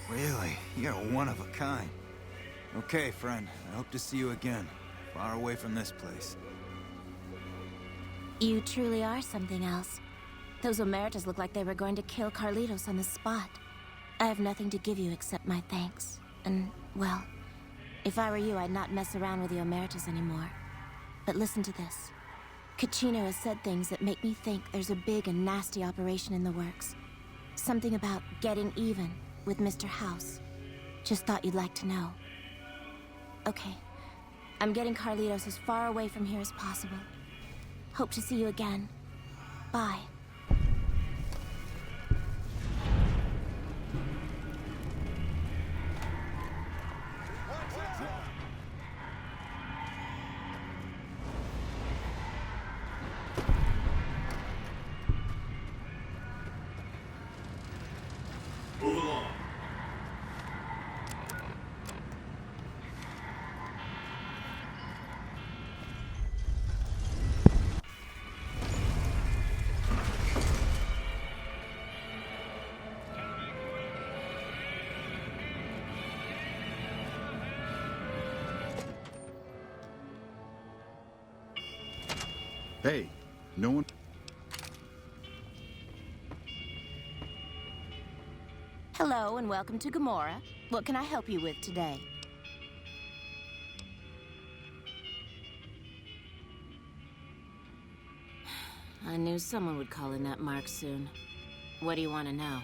Really? You're one of a kind. Okay, friend. I hope to see you again. Far away from this place. You truly are something else. Those Omertas look like they were going to kill Carlitos on the spot. I have nothing to give you except my thanks. And, well, if I were you, I'd not mess around with the Omertas anymore. But listen to this. Kachino has said things that make me think there's a big and nasty operation in the works. Something about getting even with Mr. House. Just thought you'd like to know. Okay. I'm getting Carlitos as far away from here as possible. Hope to see you again. Bye. Hey, no one... Hello and welcome to Gomorrah. What can I help you with today? I knew someone would call in that mark soon. What do you want to know?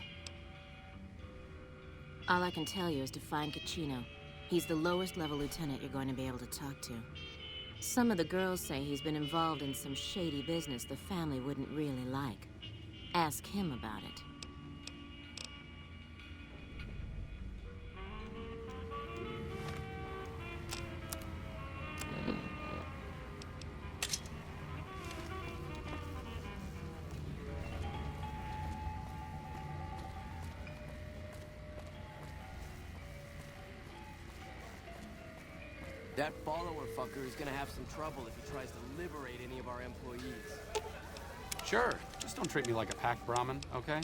All I can tell you is to find Kachino. He's the lowest level lieutenant you're going to be able to talk to. Some of the girls say he's been involved in some shady business the family wouldn't really like. Ask him about it. That follower fucker is gonna have some trouble if he tries to liberate any of our employees. Sure. Just don't treat me like a pack Brahmin, okay?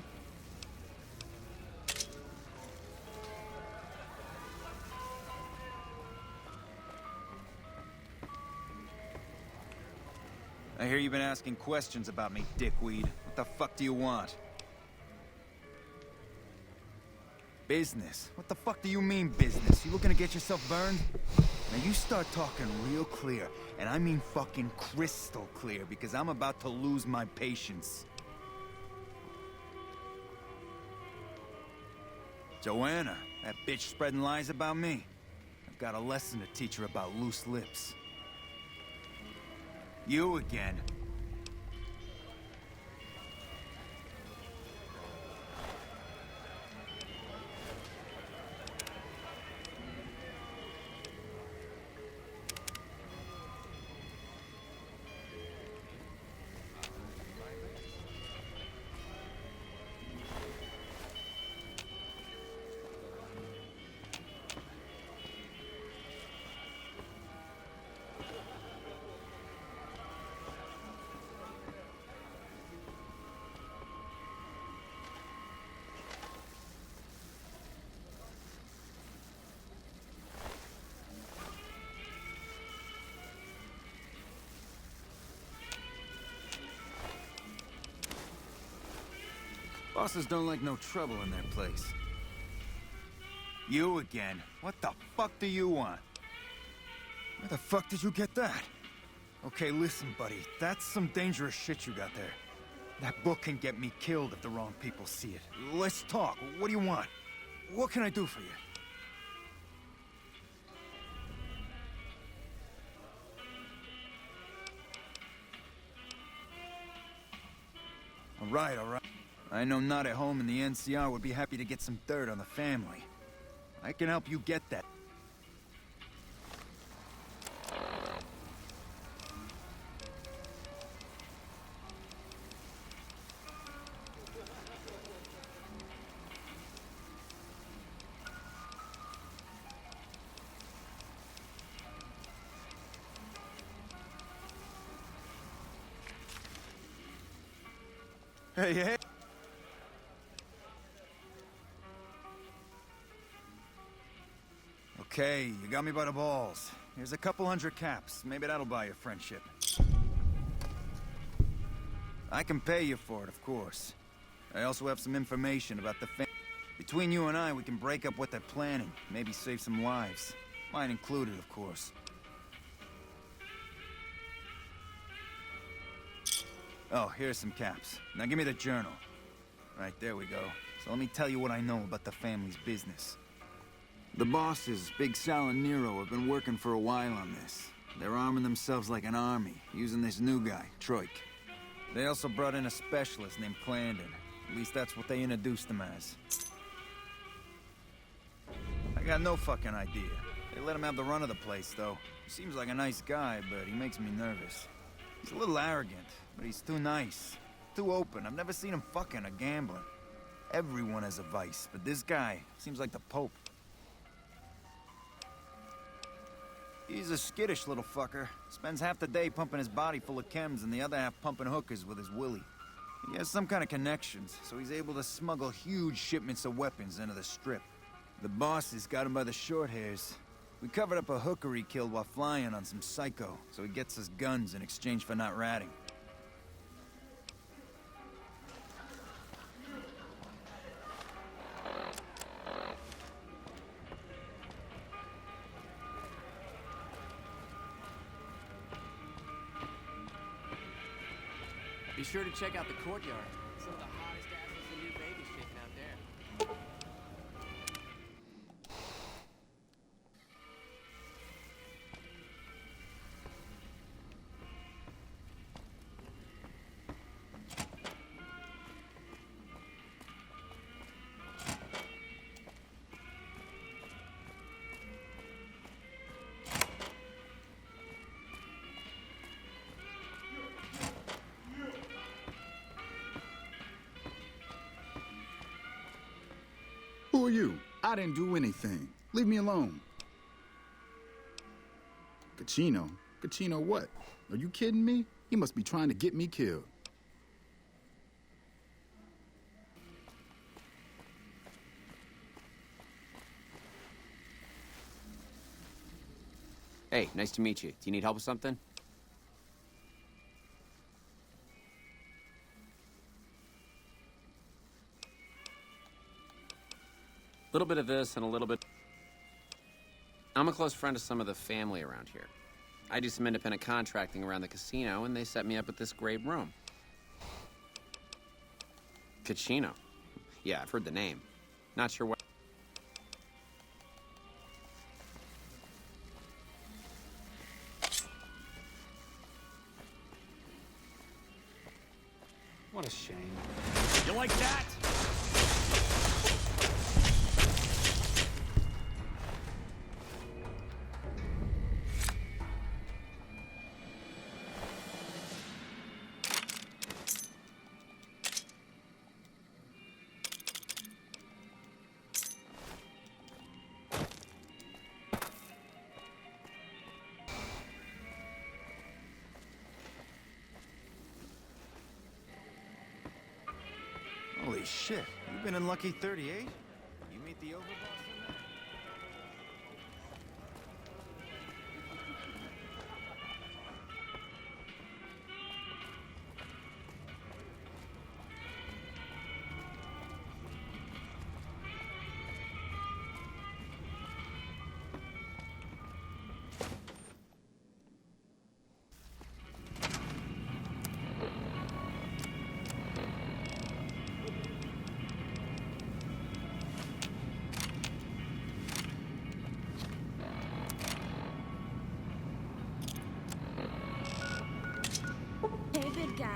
I hear you've been asking questions about me, dickweed. What the fuck do you want? Business? What the fuck do you mean, business? You looking to get yourself burned? Now you start talking real clear, and I mean fucking crystal clear, because I'm about to lose my patience. Joanna, that bitch spreading lies about me. I've got a lesson to teach her about loose lips. You again. Bosses don't like no trouble in their place. You again? What the fuck do you want? Where the fuck did you get that? Okay, listen, buddy. That's some dangerous shit you got there. That book can get me killed if the wrong people see it. Let's talk. What do you want? What can I do for you? All right, all right. I know not at home in the NCR would be happy to get some dirt on the family. I can help you get that. Hey, hey. Okay, you got me by the balls. Here's a couple hundred caps. Maybe that'll buy you friendship. I can pay you for it, of course. I also have some information about the family. Between you and I, we can break up what they're planning. Maybe save some lives. Mine included, of course. Oh, here's some caps. Now give me the journal. Right, there we go. So let me tell you what I know about the family's business. The bosses, Big Sal and Nero, have been working for a while on this. They're arming themselves like an army, using this new guy, Troik. They also brought in a specialist named Clarendon. At least that's what they introduced him as. I got no fucking idea. They let him have the run of the place, though. He seems like a nice guy, but he makes me nervous. He's a little arrogant, but he's too nice. Too open. I've never seen him fucking or gambling. Everyone has a vice, but this guy seems like the Pope. He's a skittish little fucker. Spends half the day pumping his body full of chems and the other half pumping hookers with his willy. He has some kind of connections, so he's able to smuggle huge shipments of weapons into the Strip. The bosses got him by the short hairs. We covered up a hooker he killed while flying on some psycho, so he gets us guns in exchange for not ratting. Be sure to check out the courtyard. Some of the hottest asses in New Vegas shaking out there. Who are you? I didn't do anything. Leave me alone. Cachino? Cachino what? Are you kidding me? He must be trying to get me killed. Hey, nice to meet you. Do you need help with something? A little bit of this and a little bit... I'm a close friend of some of the family around here. I do some independent contracting around the casino, and they set me up with this great room. Cachino. Yeah, I've heard the name. Not sure what... What a shame. You like that? Holy shit, you've been in Lucky 38? You meet the overboss in there? Hey, big guy.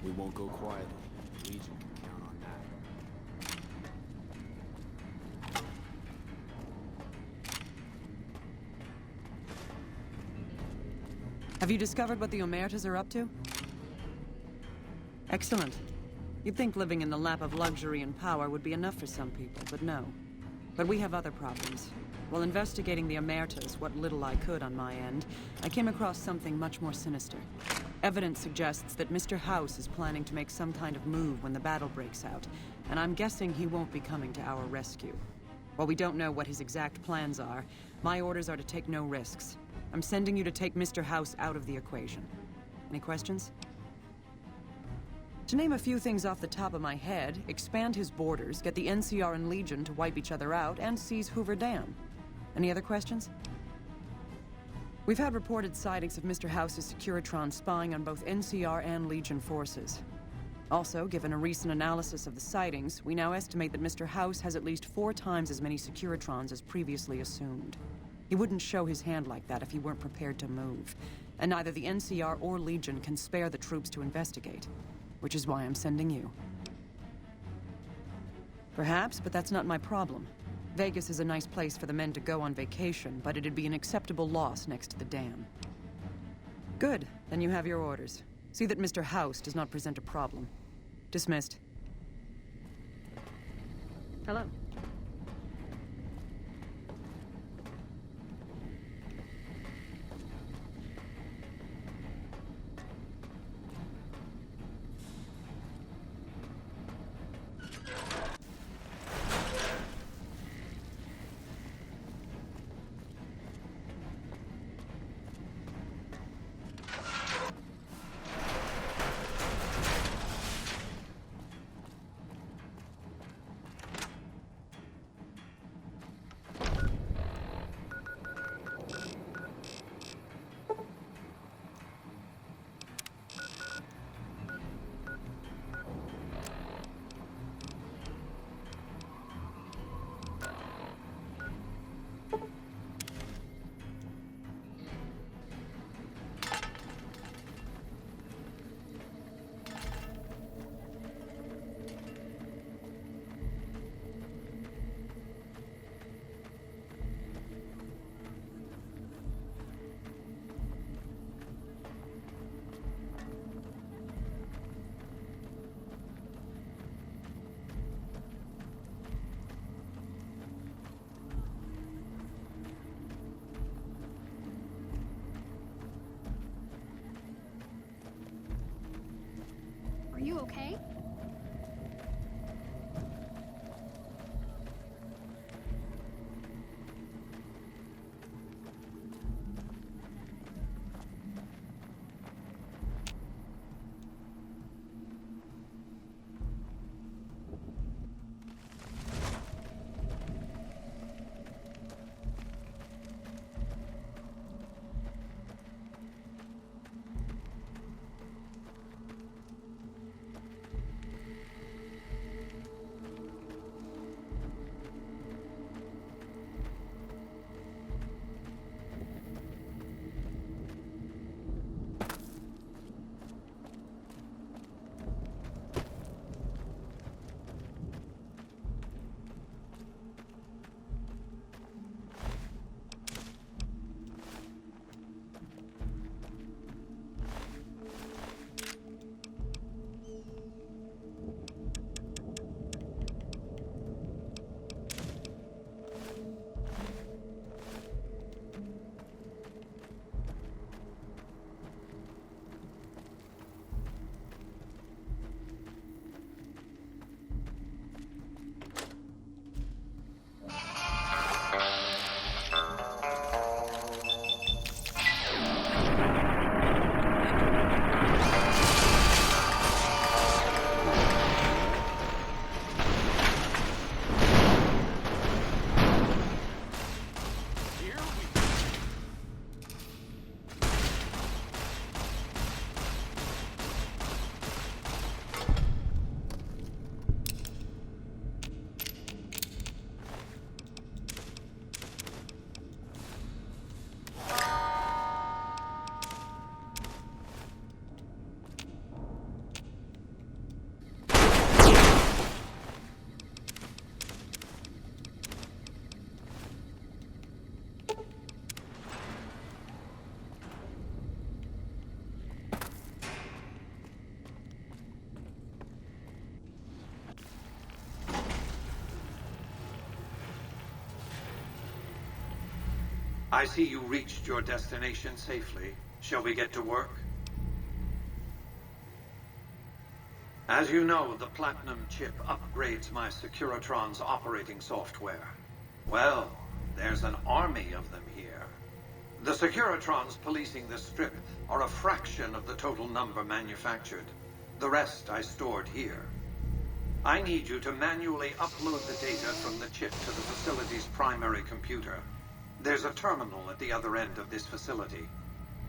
We won't go quietly. Legion can count on that. Have you discovered what the Omertas are up to? Excellent. You'd think living in the lap of luxury and power would be enough for some people, but no. But we have other problems. While investigating the Omertas, what little I could on my end, I came across something much more sinister. Evidence suggests that Mr. House is planning to make some kind of move when the battle breaks out, and I'm guessing he won't be coming to our rescue. While we don't know what his exact plans are, my orders are to take no risks. I'm sending you to take Mr. House out of the equation. Any questions? To name a few things off the top of my head, expand his borders, get the NCR and Legion to wipe each other out, and seize Hoover Dam. Any other questions? We've had reported sightings of Mr. House's Securitron spying on both NCR and Legion forces. Also, given a recent analysis of the sightings, we now estimate that Mr. House has at least 4 times as many Securitrons as previously assumed. He wouldn't show his hand like that if he weren't prepared to move. And neither the NCR or Legion can spare the troops to investigate. Which is why I'm sending you. Perhaps, but that's not my problem. Vegas is a nice place for the men to go on vacation, but it'd be an acceptable loss next to the dam. Good, then you have your orders. See that Mr. House does not present a problem. Dismissed. Hello. Are you okay? I see you reached your destination safely. Shall we get to work? As you know, the Platinum chip upgrades my Securitron's operating software. Well, there's an army of them here. The Securitrons policing this strip are a fraction of the total number manufactured. The rest I stored here. I need you to manually upload the data from the chip to the facility's primary computer. There's a terminal at the other end of this facility.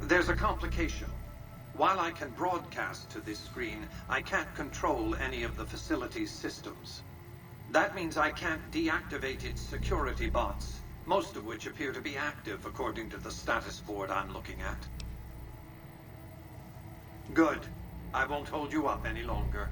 There's a complication. While I can broadcast to this screen, I can't control any of the facility's systems. That means I can't deactivate its security bots, most of which appear to be active according to the status board I'm looking at. Good. I won't hold you up any longer.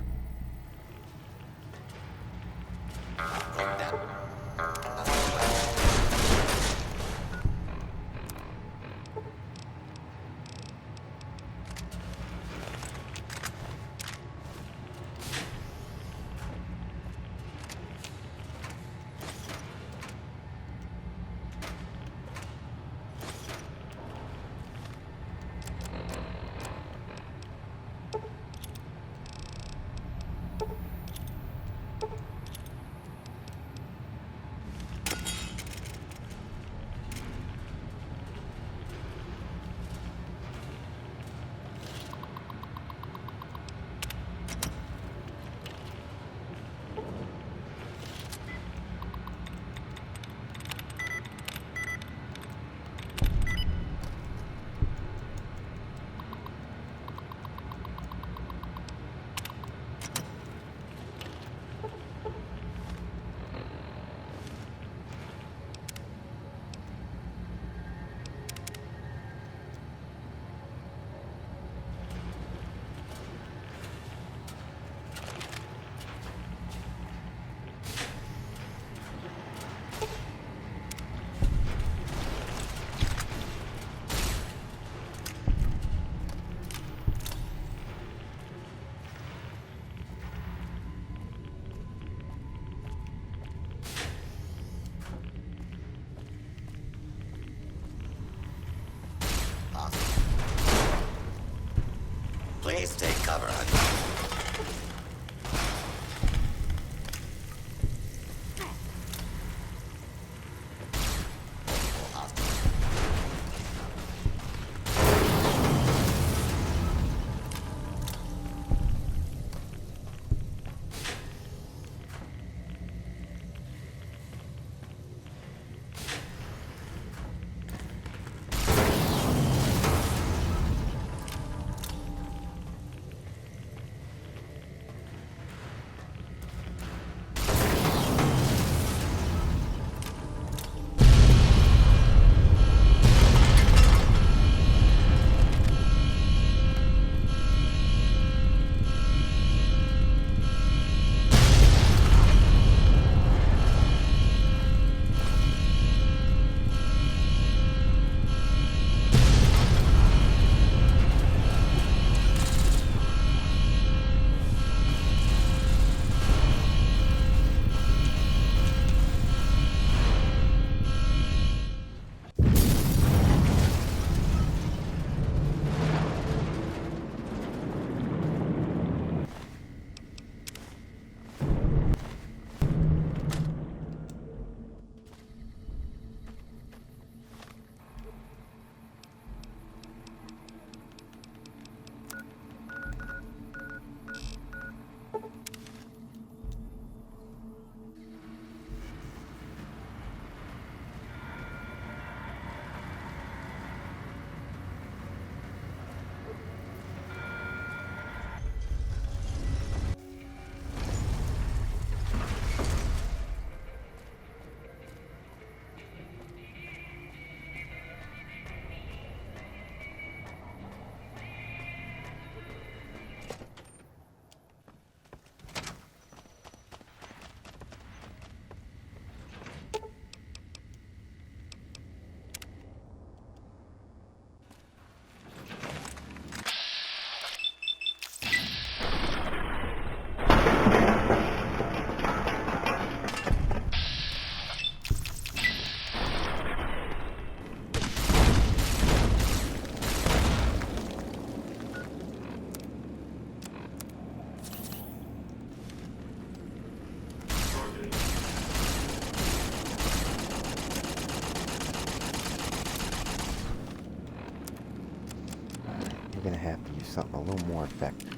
have to use something a little more effective.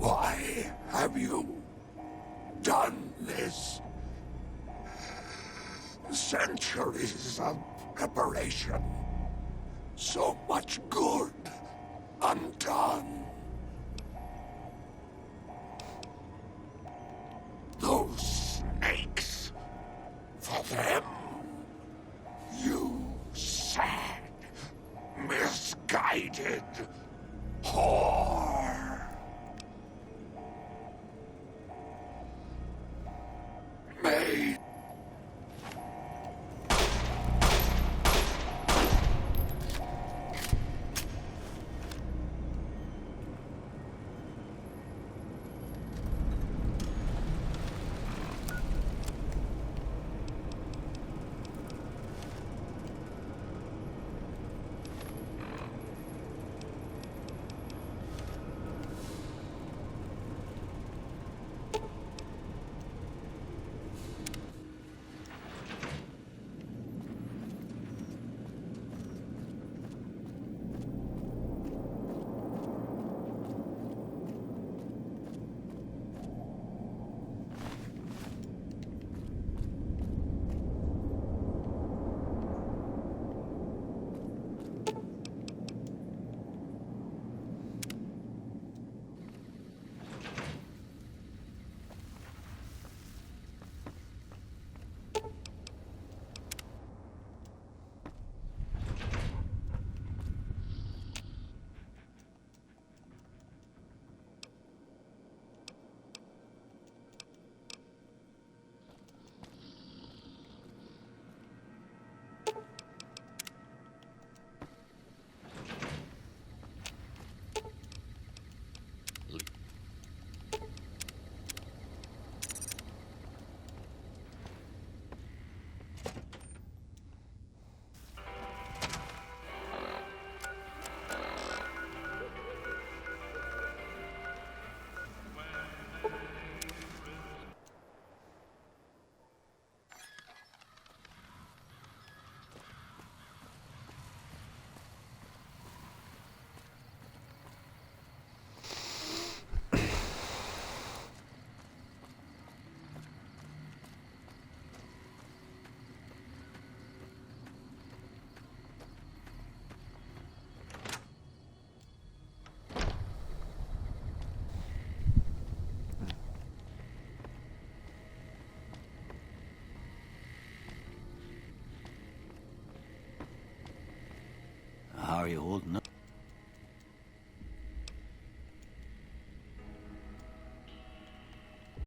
Why have you done this? Centuries of preparation. So much good undone. Those snakes. For them, you sad, misguided whore. May How are you holding up?